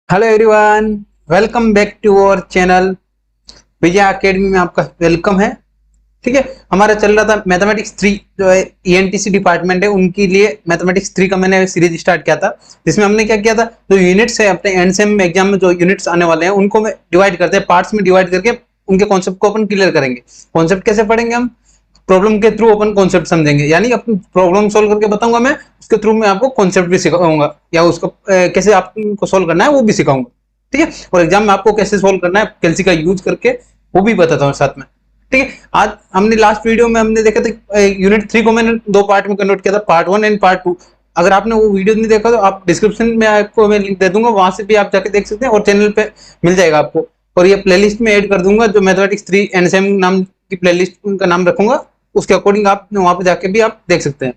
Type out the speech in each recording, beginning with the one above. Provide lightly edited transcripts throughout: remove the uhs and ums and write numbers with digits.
Hello everyone, welcome back to our channel. Vijay academy में आपका welcome है। ठीक है, हमारा चल रहा था मैथमेटिक्स 3 जो है ईएनटीसी डिपार्टमेंट है उनके लिए मैथमेटिक्स 3 का मैंने सीरीज स्टार्ट किया था, जिसमें हमने क्या किया था, जो यूनिट्स है अपने एंडसेम एग्जाम में जो यूनिट्स आने वाले हैं उनको में डिवाइड करते हैं, पार्ट्स में डिवाइड करके उनके कॉन्सेप्ट को अपन क्लियर करेंगे। कॉन्सेप्ट कैसे पढ़ेंगे हम? प्रॉब्लम के थ्रू अपन कॉन्सेप्ट समझेंगे, यानी अपन प्रॉब्लम सोल्व करके बताऊंगा मैं, उसके थ्रू मैं आपको कॉन्सेप्ट भी सिखाऊंगा या उसको कैसे आपको सोल्व करना है वो भी सिखाऊंगा। ठीक है, और एग्जाम में आपको कैसे सोल्व करना है कैलसी का यूज करके वो भी बताता हूँ साथ में। ठीक है, आज हमने लास्ट वीडियो में हमने देखा था यूनिट 3 को मैंने दो पार्ट में कन्वर्ट किया था, पार्ट 1 एंड पार्ट 2। अगर आपने वो वीडियो नहीं देखा तो आप डिस्क्रिप्शन में आपको मैं लिंक दे दूंगा, वहां से भी आप जाके देख सकते हैं और चैनल पे मिल जाएगा आपको। और ये प्लेलिस्ट में ऐड कर दूंगा, जो मैथमेटिक्स 3 एनएसएम नाम की प्लेलिस्ट का नाम रखूंगा, उसके अकॉर्डिंग आप वहां पे जाके भी आप देख सकते हैं।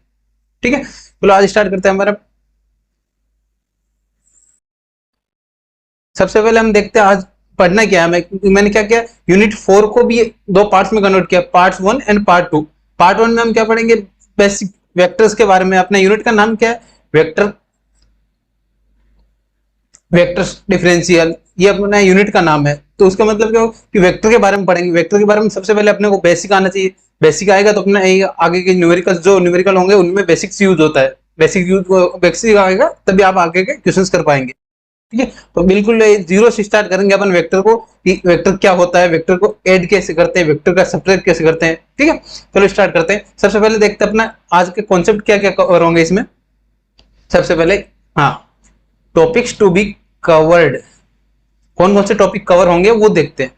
ठीक है, चलो आज स्टार्ट करते हैं हमारा। सबसे पहले हम देखते हैं आज पढ़ना क्या है। मैंने क्या किया, यूनिट 4 को भी दो पार्ट्स में कन्वर्ट किया, पार्ट 1 एंड पार्ट 2। पार्ट 1 में हम क्या पढ़ेंगे, बेसिक वेक्टर्स के बारे में। अपना यूनिट का नाम क्या है, वेक्टर वेक्टर डिफरेंशियल, ये अपना यूनिट का नाम है। तो उसका मतलब क्या हो कि वेक्टर के बारे में पढ़ेंगे। वेक्टर के बारे में सबसे पहले अपने को बेसिक आना चाहिए। बेसिक आएगा तो अपना आगे के न्यूमेरिकल जो न्यूमेरिकल होंगे उनमें बेसिक्स यूज होता है। बेसिक आएगा तभी आप आगे के क्वेश्चंस कर पाएंगे। ठीक है, तो बिल्कुल जीरो से स्टार्ट करेंगे अपन वेक्टर को, कि वेक्टर क्या होता है, वेक्टर को ऐड कैसे करते हैं, वेक्टर का सब्ट्रैक्ट कैसे करते हैं। ठीक है, चलो स्टार्ट करते हैं। सबसे पहले देखते हैं अपना आज के कॉन्सेप्ट क्या क्या कवर होंगे इसमें। सबसे पहले, हाँ, टॉपिक्स टू बी कवर्ड, कौन कौन से टॉपिक कवर होंगे वो देखते हैं।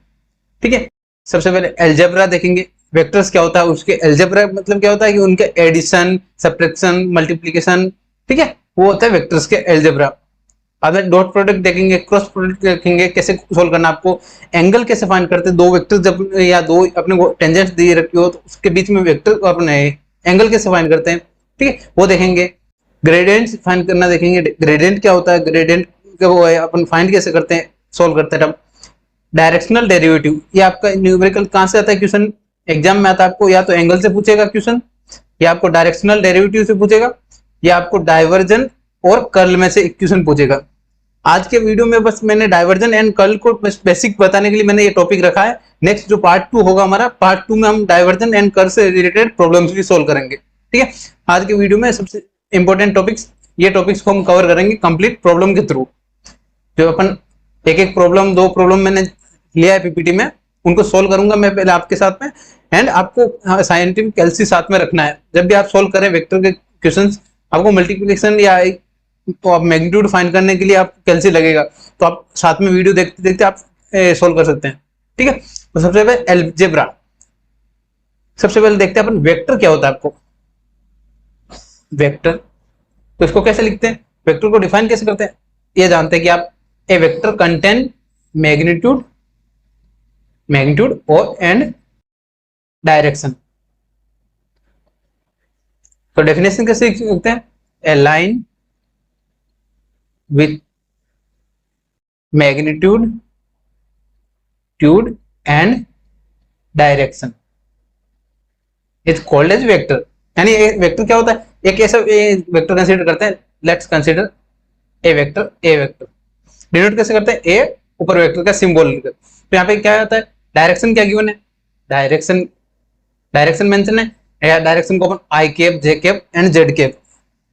ठीक है, सबसे पहले एल्जेब्रा देखेंगे। वेक्टर्स क्या होता है, उसके एल्जेब्रा मतलब क्या होता है कि उनके एडिशन, सब्ट्रैक्शन, मल्टीप्लिकेशन। ठीक है, वो होता है वेक्टर्स के एल्जेब्रा। बाद में डॉट प्रोडक्ट देखेंगे, क्रॉस प्रोडक्ट देखेंगे, कैसे सोल्व करना आपको। एंगल कैसे फाइंड करते हैं, दो वेक्टर जब या दो अपने को टेंजेंट्स दी रखी हो तो उसके बीच में वेक्टर अपने एंगल कैसे फाइंड करते हैं। ठीक है, वो देखेंगे। ग्रेडियंट फाइंड करना देखेंगे, ग्रेडियंट क्या होता है, ग्रेडियंट वो है अपन फाइंड कैसे करते हैं, सोल्व करते हैं। डायरेक्शनल डेरिवेटिव, ये आपका न्यूमेरिकल कहां से आता है क्वेश्चन, एग्जाम में आता है आपको, या तो एंगल से पूछेगा क्वेश्चन, या आपको डायरेक्शनल डेरिवेटिव से पूछेगा, या आपको डाइवर्जन और कर्ल में से एक क्वेश्चन पूछेगा। आज के वीडियो में बस मैंने डाइवर्जन एंड कर्ल को बस बेसिक बताने के लिए मैंने ये टॉपिक रखा है। नेक्स्ट जो पार्ट 2 होगा हमारा, पार्ट 2 में हम डाइवर्जन एंड कर्ल से रिलेटेड प्रॉब्लम्स भी सोल्व करेंगे। ठीक है, आज के वीडियो में सबसे इंपॉर्टेंट टॉपिक्स, ये टॉपिक्स को हम कवर करेंगे कंप्लीट प्रॉब्लम के थ्रू। जो अपन एक एक प्रॉब्लम, दो प्रॉब्लम मैंने लिया है पीपीटी में, उनको सोल्व करूंगा मैं पहले आपके साथ में। एंड आपको साइंटिफिक कैलसी साथ में रखना है। जब भी आप सोल्व करें वेक्टर के क्वेश्चंस, आपको मल्टीप्लिकेशन या तो आप मैग्नीट्यूड फाइंड करने के लिए आप कैलसी लगेगा, तो आप साथ में वीडियो देखते देखते आप सोल्व कर सकते हैं। ठीक है, तो सबसे पहले एल्जेब्रा। सबसे पहले देखते हैं अपन वेक्टर क्या होता है। आपको वेक्टर, तो इसको कैसे लिखते हैं, वेक्टर को डिफाइन कैसे करते हैं, ये जानते हैं कि आप a vector contain magnitude magnitude और एंड डायरेक्शन। तो डेफिनेशन कैसे लिखते हैं, ए लाइन विथ मैग्नीट्यूड ट्यूड and direction is called as vector. यानी वेक्टर क्या होता है, एक ऐसा वेक्टर कंसीडर करते हैं, let's consider a vector denote कैसे करते हैं, ए ऊपर वेक्टर का सिंबल। तो यहाँ पे क्या होता है, डायरेक्शन क्या गिवन है, डायरेक्शन डायरेक्शन मेंशन है, या डायरेक्शन को अपन I cap, J cap and Z cap.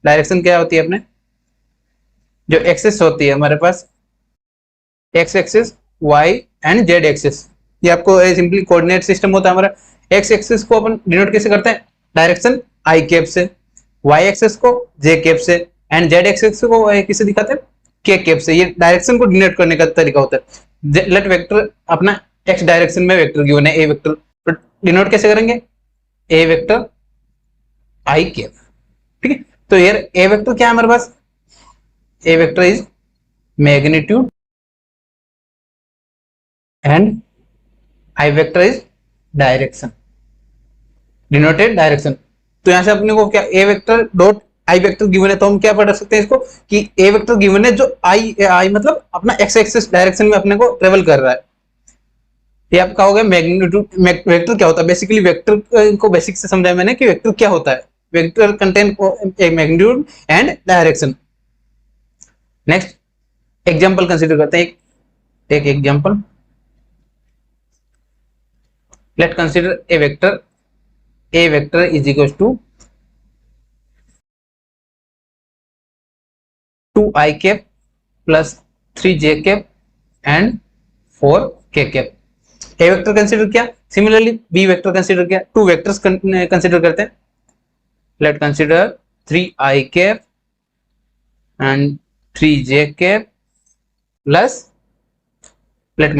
Direction क्या होती है अपने, जो एक्सेस होती है हमारे पास, X axis, Y and Z axis. ये आपको सिंपली कोऑर्डिनेट सिस्टम होता है हमारा। एक्स एक्सिस को अपन डिनोट कैसे करते हैं, डायरेक्शन आई कैप से, वाई एक्सिस को जे कैप से, एंड जेड एक्सिस को किसे दिखाते हैं, के कैप से। ये डायरेक्शन को डिनोट करने का तरीका होता है। लेट वेक्टर अपना एक्स डायरेक्शन में वेक्टर गिवन है ए वेक्टर, तो डिनोट कैसे करेंगे, ए वेक्टर आई कैप। ठीक है, तो यार ए वेक्टर क्या है हमारे पास, ए vector is magnitude and I vector is direction, denoted direction. तो यहां से अपने को क्या, A vector dot I vector given है, तो हम क्या पढ़ सकते हैं इसको कि ए वेक्टर गिवन है जो आई आई मतलब अपना एक्स एक्सिस डायरेक्शन में अपने को ट्रेवल कर रहा है। ये आपका हो गया मैग्नीट्यूड। वेक्टर क्या होता है, बेसिकली वेक्टर को बेसिक से समझाया मैंने कि वेक्टर क्या होता है, vector contain magnitude and direction. Next, example consider करते हैं, एक example. Let consider a vector is equal to 2i cap plus 3j cap and 4k cap. A vector consider किया, सिमिलरली बी वेक्टर कंसिडर किया, two vectors consider करते हैं। Let consider 3i cap and 3j cap plus let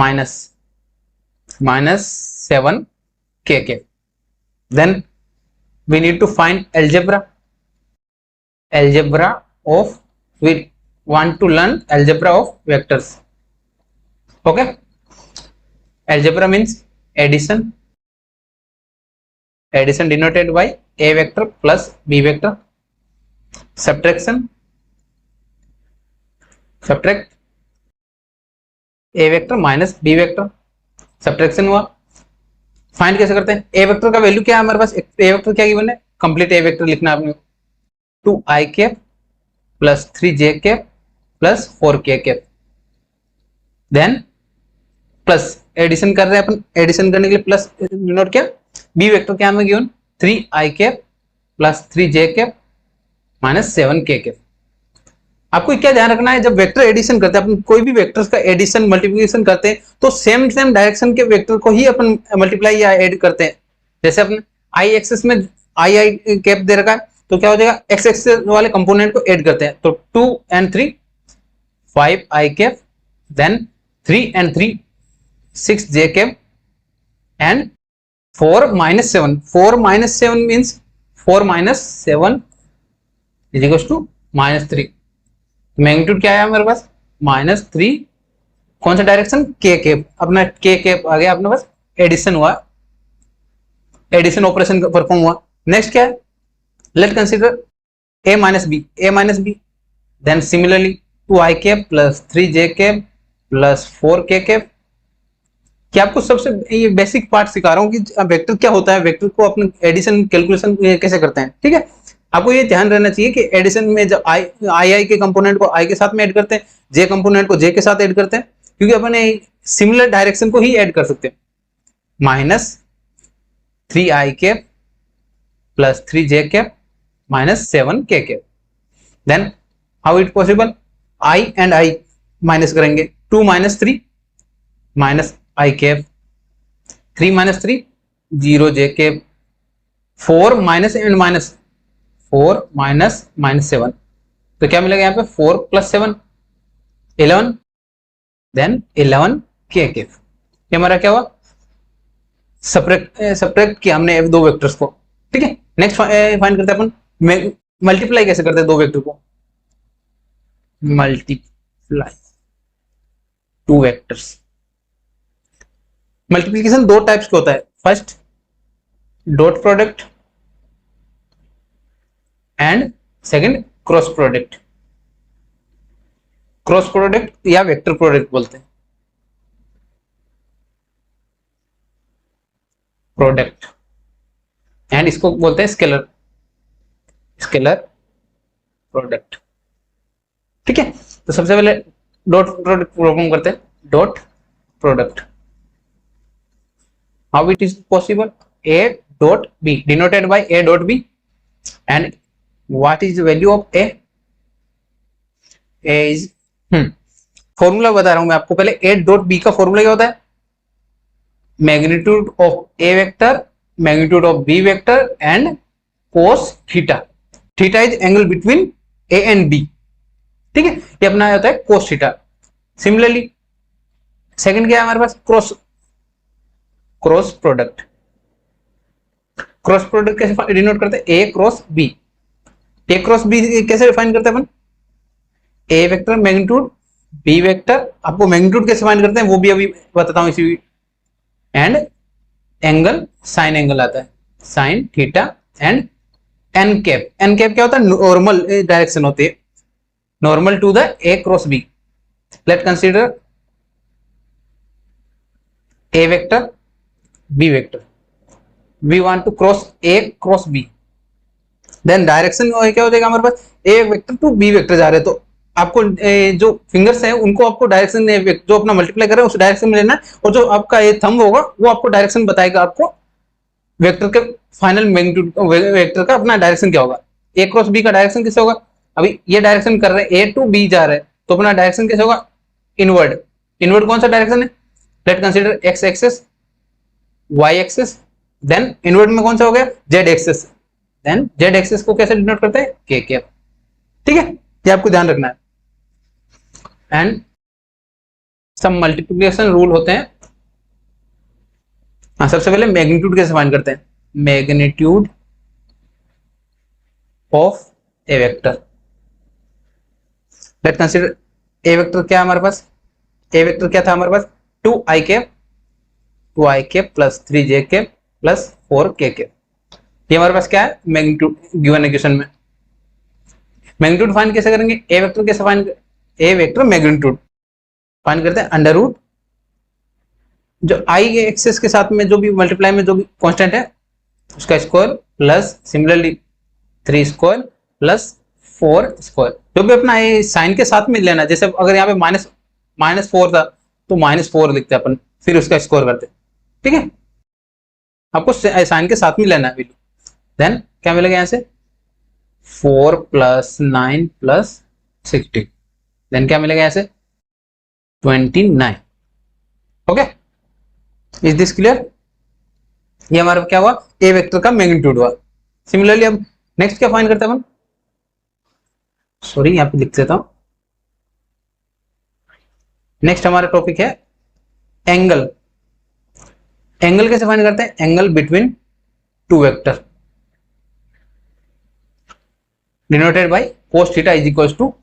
minus 7k cap. Then we need to find algebra of, we want to learn algebra of vectors. Okay, algebra means addition denoted by a vector plus b vector, subtract a vector minus b vector, subtraction हुआ। Find कैसे करते हैं? ए vector का value क्या है हमारे पास? ए vector क्या गिवन है? कंप्लीट ए वेक्टर लिखना है आपने, 2i cap plus 3j cap plus 4k cap. Then plus addition कर रहे हैं अपन, एडिशन करने के लिए प्लस नोट क्या, बी वेक्टर क्या हमें given, 3i cap plus 3j cap minus 7k cap. आपको क्या ध्यान रखना है, जब वेक्टर एडिशन करते हैं अपन, कोई भी वेक्टर्स का एडिशन मल्टीप्लिकेशन करते हैं तो सेम डायरेक्शन के वेक्टर को ही अपन मल्टीप्लाई या ऐड करते हैं। जैसे अपन आई एक्सेस में आई कैप दे रखा है तो क्या हो जाएगा, एक्स एक्सेस वाले कंपोनेंट को ऐड करते हैं, तो 2 and 3 5i cap, then 3 and 3 6j cap and 4 minus 7 means 4 minus 7 is equals to -3। Magnitude क्या है हमारे पास, -3। कौन सा डायरेक्शन, के कैप, अपना के कैप आ गया अपने पास, एडिशन हुआ, एडिशन ऑपरेशन परफॉर्म हुआ। नेक्स्ट क्या है, let consider a minus b, then similarly 2i cap plus 3j cap plus 4k cap. क्या आपको सबसे ये बेसिक पार्ट सिखा रहा हूँ कि वेक्टर क्या होता है, वेक्टर को अपने एडिशन कैलकुलेशन कैसे करते हैं, ठीक है। आपको ये ध्यान रहना चाहिए कि एडिशन में जब आई के कंपोनेंट को आई के साथ में ऐड करते हैं, जे कंपोनेंट को जे के साथ ऐड करते हैं, क्योंकि अपन सिमिलर डायरेक्शन को ही ऐड कर सकते हैं। -3i cap plus 3j cap minus 7k cap. Then how it possible, i and i minus करेंगे, 2 - 3 minus i cap, 3 - 3 0j cap, 4 minus and minus 4 minus -7, तो क्या मिलेगा यहाँ पे 4 + 7 11, देन 11k कैप। ये हमारा क्या हुआ, सब्ट्रैक्ट किया हमने दो वेक्टर्स को, ठीक है। नेक्स्ट फाइंड करते हैं अपन, मल्टीप्लाई कैसे करते हैं दो वेक्टर को, मल्टीप्लाई टू वेक्टर्स। मल्टीप्लिकेशन दो टाइप्स का होता है, first dot product and second cross product. Cross product या वेक्टर प्रोडक्ट बोलते हैं, प्रोडक्ट, एंड इसको बोलते हैं स्केलर प्रोडक्ट, ठीक है। तो सबसे पहले डॉट प्रोडक्ट परफॉर्म करते हैं, dot product. How it is possible, a dot b denoted by a dot b, and what is the value of a is formula बता रहा हूं मैं आपको पहले। a dot b का फॉर्मूला क्या होता है, magnitude of a vector, magnitude of b vector and cos theta. Theta is angle between a and b, ठीक है, ये अपना होता है cos थीटा। सिमिलरली सेकंड क्या है हमारे पास, क्रॉस प्रोडक्ट। क्रॉस प्रोडक्ट कैसे डिनोट करते हैं, a cross b। a cross b कैसे डिफाइन करते हैं अपन, a vector magnitude b vector, आपको मैग्नीट्यूड कैसे फाइंड करते हैं वो भी अभी बताता हूं इसी, एंड एंगल साइन एंगल आता है, sine theta and n cap. N cap क्या होता है, नॉर्मल डायरेक्शन होती है, normal to the a cross b। Let consider a vector b vector, we want to cross a cross b, then direction क्या हो जाएगा हमारे पास, a vector to b vector जा रहे, तो आपको जो फिंगर्स है उनको आपको डायरेक्शन जो अपना मल्टीप्लाई कर रहे हैं उस डायरेक्शन में लेना है, और जो आपका ये थंब होगा वो आपको डायरेक्शन बताएगा आपको वेक्टर के फाइनल मैग्नीट्यूड वेक्टर का अपना डायरेक्शन क्या होगा। ए क्रॉस बी का डायरेक्शन कैसे होगा, अभी ये डायरेक्शन कर रहे हैं ए टू बी जा रहे हैं तो अपना डायरेक्शन कैसे होगा, इनवर्ड। इनवर्ड कौन सा डायरेक्शन है, let consider x axis, y axis, then inward में कौन सा हो गया, z axis, then z axis को कैसे डिनोट करते हैं, के कैप। ठीक है, ये आपको ध्यान रखना है। एंड सब मल्टीप्लिकेशन रूल होते हैं। हाँ, सबसे पहले मैग्नीट्यूड कैसे फाइंड करते हैं, magnitude of A vector. Late consider a vector क्या है हमारे पास, ए वेक्टर क्या था हमारे पास, 2i cap plus 3j cap plus 4k cap. ये हमारे पास क्या है, मैग्नीट्यूड गिवन इक्वेशन में। मैग्नीट्यूड फाइंड कैसे करेंगे, ए वेक्टर कैसे फाइंड, ए वेक्टर मैग्नीट्यूड फाइंड करते हैं अंडर रूट जो आई एक्सिस के साथ में जो भी मल्टीप्लाई में जो भी कांस्टेंट है उसका square plus similarly 3 square plus 4 square, जो भी अपना ये साइन के साथ में लेना। जैसे अगर यहाँ पे माइनस 4 था तो -4 लिखते हैं अपन, फिर उसका स्क्वायर करते हैं। ठीक है, आपको साइन के साथ में लेना है वैल्यू। देन क्या मिलेगा यहाँ से, 4 प्लस 9 प्लस 60, देन क्या मिलेगा यहाँ से 29। Okay, is this clear. ये हमारा क्या हुआ, ए वेक्टर का मैग्नीट्यूड हुआ। सिमिलरली अब नेक्स्ट क्या फाइंड करते हैं अपन, सॉरी यहाँ पे लिख देता हूं। नेक्स्ट हमारा टॉपिक है एंगल। एंगल कैसे फाइंड करते हैं, angle between two vector denoted by cos theta is equal to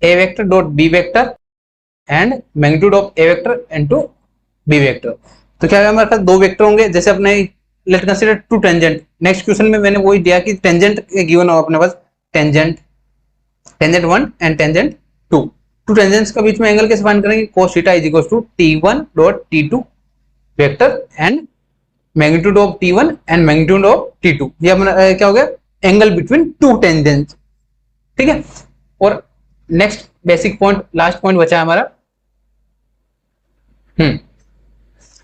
A vector dot B vector and magnitude of A vector into B vector. तो क्या हमारे पास दो वेक्टर होंगे, जैसे अपने let consider two tangent. Next question में मैंने वही दिया कि टेंजेंट गिवन हो अपने पास, tangent 1 and tangent 2। Two tangents के बीच में एंगल कैसे फाइंड करेंगे, cos theta is equal to t1 dot t2 vector and magnitude of t1 and magnitude of t2। ये अपना क्या हो गया, एंगल बिटवीन टू टेंजेंट्स। ठीक है, और next basic point, last point बचा है हमारा।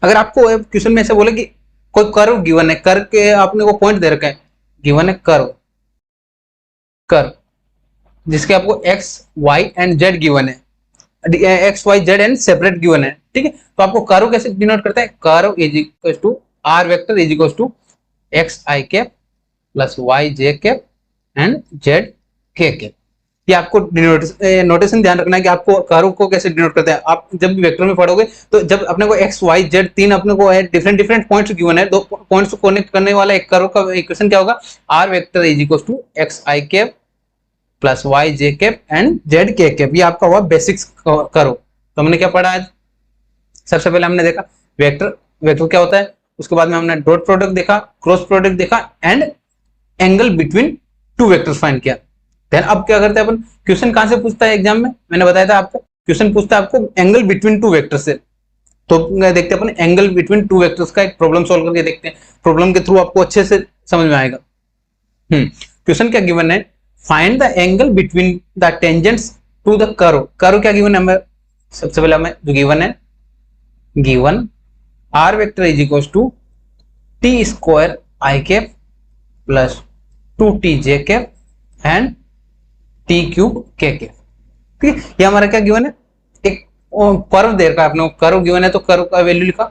अगर आपको क्वेश्चन में ऐसे बोले कि कोई कर्व गिवन है, कर्व के आपने को पॉइंट दे रखा है, गिवन है कर्व जिसके आपको x y and z given है, x y z and separate given है। ठीक है, तो आपको कर्व कैसे डिनोट करता है, curve is equal to r vector is equal to x i cap plus y j cap and z k cap. ये आपको नोटेशन ध्यान रखना है कि आपको कर्व को कैसे डिनोट करते हैं। आप जब भी वेक्टर में पढ़ोगे तो जब अपने को x y z तीन अपने को है डिफरेंट पॉइंट्स गिवन है, दो पॉइंट्स को कनेक्ट करने वाला एक कर्व का इक्वेशन क्या होगा, r vector is equal to x i cap plus y j cap and z k cap. ये आपका हुआ बेसिक्स कर्व। तो हमने क्या पढ़ा आज, सबसे पहले हमने देखा वेक्टर क्या होता है, उसके बाद में हमने डॉट प्रोडक्ट देखा, क्रॉस प्रोडक्ट देखा and angle between two vectors find किया। देन अब क्या करते हैं अपन, क्वेश्चन कहां से पूछता है एग्जाम में, मैंने बताया था आपको, क्वेश्चन पूछता है आपको एंगल बिटवीन टू वेक्टर से। तो देखते हैं अपन एंगल बिटवीन टू वेक्टर्स का एक प्रॉब्लम सॉल्व करके देखते हैं। प्रॉब्लम के थ्रू आपको अच्छे से समझ में आएगा। क्वेश्चन क्या गिवन है, find the angle between the tangents to the curve. Curve क्या गिवन है हमें, सबसे पहले हमें जो गिवन है, given r vector is equal to t square I cap plus 2t j cap and t cube k cap. ठीक है, ये हमारा क्या गिवन है, एक कर्व दे रखा है आपने, कर्व गिवन है तो कर्व का वैल्यू लिखा।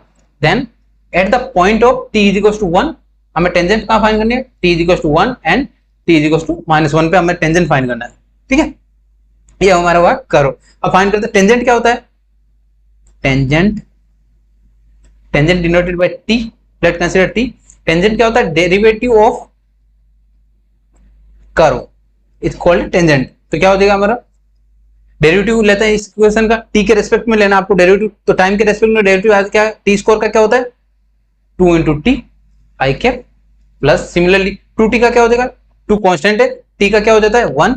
Then at the point of t is equal to 1 हमें टेंजेंट कहां फाइंड करनी है, t is equal to 1 and t is equal to -1 पे हमें टेंजेंट फाइंड करना है। ठीक है, ये हमारा हुआ कर्व। अब फाइंड करते हैं टेंजेंट क्या होता है, tangent denoted by t, late consider t। Tangent क्या होता है, derivative of curve is called tangent. तो क्या हो जाएगा हमारा, डेरिवेटिव लेते हैं इस इक्वेशन का, t के रेस्पेक्ट में लेना आपको डेरिवेटिव, तो टाइम के रेस्पेक्ट में डेरिवेटिव आज क्या है, टी स्क्वायर का क्या होता है 2 into T I cap plus similarly 2t का क्या हो जाएगा, 2 कांस्टेंट है, t का क्या हो जाता है 1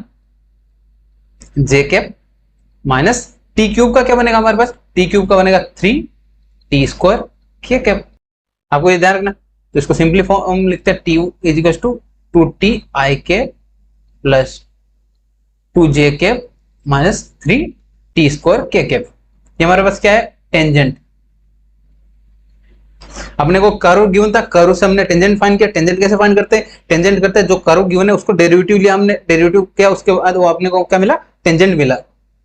j cap minus T cube का क्या बनेगा हमारे पास, टी क्यूब का बनेगा 3 टी स्क्वायर के कैप। आपको ये ध्यान रखना, तो इसको सिंपली फॉर्म लिखते हैं, t is equal to 2t i cap plus 2j cap minus 3t square k cap. ये हमारे पास क्या है, टेंजेंट। अपने को कर्व गिवन था, कर्व से हमने टेंजेंट फाइंड किया। टेंजेंट कैसे फाइंड करते हैं, टेंजेंट करते हैं जो कर्व गिवन है उसको डेरिवेटिव लिया हमने, डेरिवेटिव किया, उसके बाद वो अपने को क्या मिला, टेंजेंट मिला।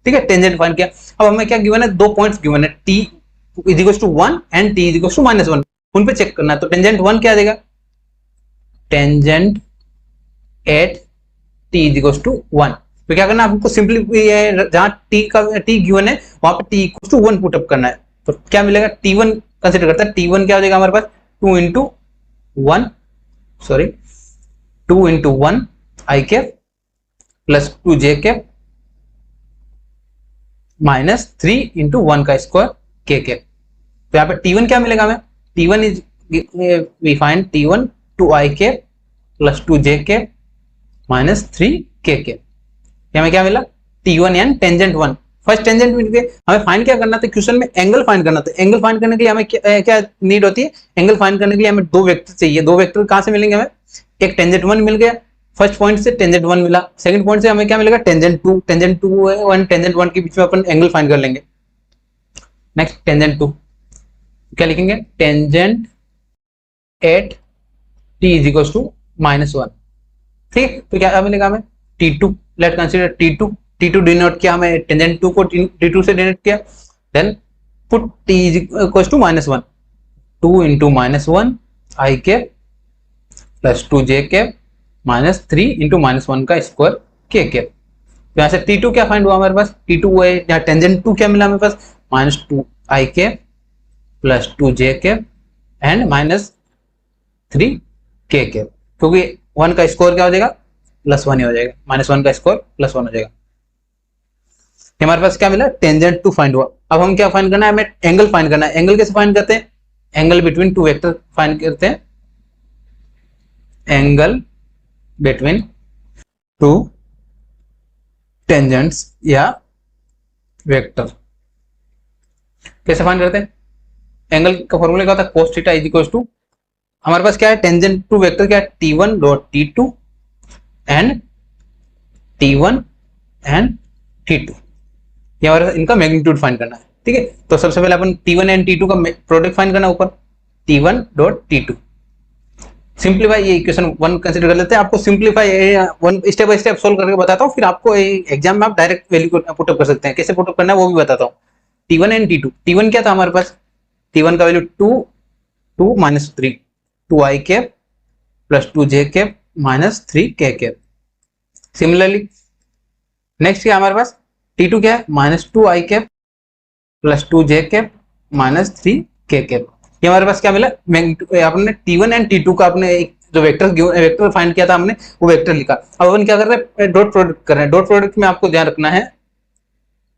ठीक है, टेंजेंट फाइंड किया। अब हमें क्या गिवन है, दो पॉइंट्स गिवन है, t is equal to 1 and t is equal to -1, उन पे चेक करना है। तो टेंजेंट 1 क्या देगा, tangent at t is equal to 1। तो क्या करना है आपको, सिंपली जहां t गिवन है वहां पे t equal to 1 put up करना है। तो क्या मिलेगा, t1 कंसीडर करता है, t1 क्या हो जाएगा हमारे पास, 2 इंटू 1 सॉरी 2 इंटू 1 आई कैप प्लस 2 जे कैप माइनस 3 इंटू 1 का स्क्वायर के कैप। तो यहाँ पे t1 क्या मिलेगा हमें, t1 is we find t1 2 I cap plus 2 J cap minus 3 K cap. हमें क्या मिला, t1 and tangent 1। First tangent मिल गए, हमें फाइंड क्या करना था, क्वेश्चन में एंगल फाइंड करना था। एंगल फाइंड करने के लिए हमें क्या नीड होती है, एंगल फाइंड करने के लिए हमें दो वेक्टर चाहिए। दो वेक्टर कहां से मिलेंगे हमें, एक टेंजेंट 1 मिल गया, फर्स्ट पॉइंट से टेंजेंट 1 मिला, सेकंड पॉइंट से हमें क्या मिलेगा, टेंजेंट 2। टेंजेंट 2 और टेंजेंट 1 के बीच में अपन एंगल फाइंड कर लेंगे। नेक्स्ट टेंजेंट 2 क्या लिखेंगे, tangent at t is equal to -1। ठीक, तो क्या मिलेगा हमें, t2, late consider t2 denote किया हमें, टेंजेंट 2 को t2 से डिनोट किया। Then put t is equal to -1, 2 into -1 I cap plus 2 J cap minus 3 into -1 का स्क्वायर के कैप। तो यहाँ से t2 क्या फाइंड हुआ हमारे पास, t2 है यहाँ टेंजेंट 2 क्या मिला हमारे पास, -2 I cap plus 2 J cap and -3 K cap, क्योंकि 1 का स्क्वायर क्या हो जाएगा, +1 ही हो जाएगा, -1 का स्क्वायर +1 हो जाएगा। हमारे पास क्या मिला, टेंजेंट 2 फाइंड हुआ। अब हम क्या फाइंड करना है, हमें एंगल फाइंड करना है। एंगल कैसे फाइंड करते हैं, angle between two vector find करते हैं, एंगल बिटवीन टू टेंजेंट्स या वेक्टर। कैसे फाइंड करते हैं, एंगल का फॉर्मूला क्या होता है, cos theta is equal to, हमारे पास क्या है, टेंजेंट टू वेक्टर क्या है, t1 dot t2 and t1 and t2, ये हमारा इनका मैग्नीट्यूड फाइंड करना है। ठीक है, तो सबसे पहले अपन t1 एंड t2 का प्रोडक्ट फाइंड करना है ऊपर, t1 डॉट t2। सिंप्लीफाई, ये इक्वेशन 1 कंसीडर कर लेते हैं। आपको simplify one step by step solve करके बताता हूँ, फिर आपको एग्जाम में आप डायरेक्ट वैल्यू को पुटअप कर सकते हैं। कैसे पुटअप करना है वो भी बताता हूँ। t1 एंड t2, t1 क्या था हमारे पास, t1 का value 2 -3 2 I cap plus 2 J cap minus 3 K cap. Similarly next क्या हमारे पास, t2 क्या है, -2 I cap plus 2 J cap minus 3 K cap. ये हमारे पास क्या मिला, आपने t1 एंड t2 का आपने एक जो वेक्टर फाइंड किया था हमने, वो वेक्टर लिखा। अब अपन क्या कर रहे हैं, डॉट प्रोडक्ट कर रहे हैं। डॉट प्रोडक्ट में आपको ध्यान रखना है,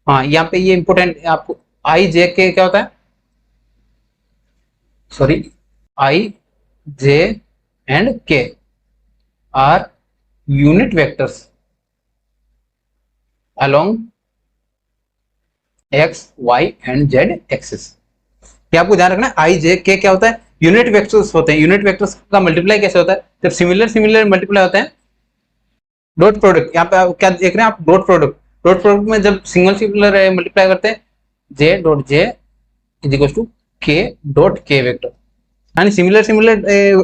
हाँ यहाँ पे ये इंपॉर्टेंट है, आपको आई जे के क्या होता है, sorry i j and k are unit vectors along x y and Z axis. ये आपको ध्यान रखना है, आई जे के क्या होता है, यूनिट वेक्टर्स होते हैं। यूनिट वेक्टर्स का मल्टीप्लाई कैसे होता है, जब सिमिलर मल्टीप्लाई होते हैं। डॉट प्रोडक्ट, यहाँ पे आप क्या देख रहे हैं आप, डॉट प्रोडक्ट में जब सिंगल मल्टीप्लाई करते हैं, j dot j is equal to k dot k vector, यानी सिमिलर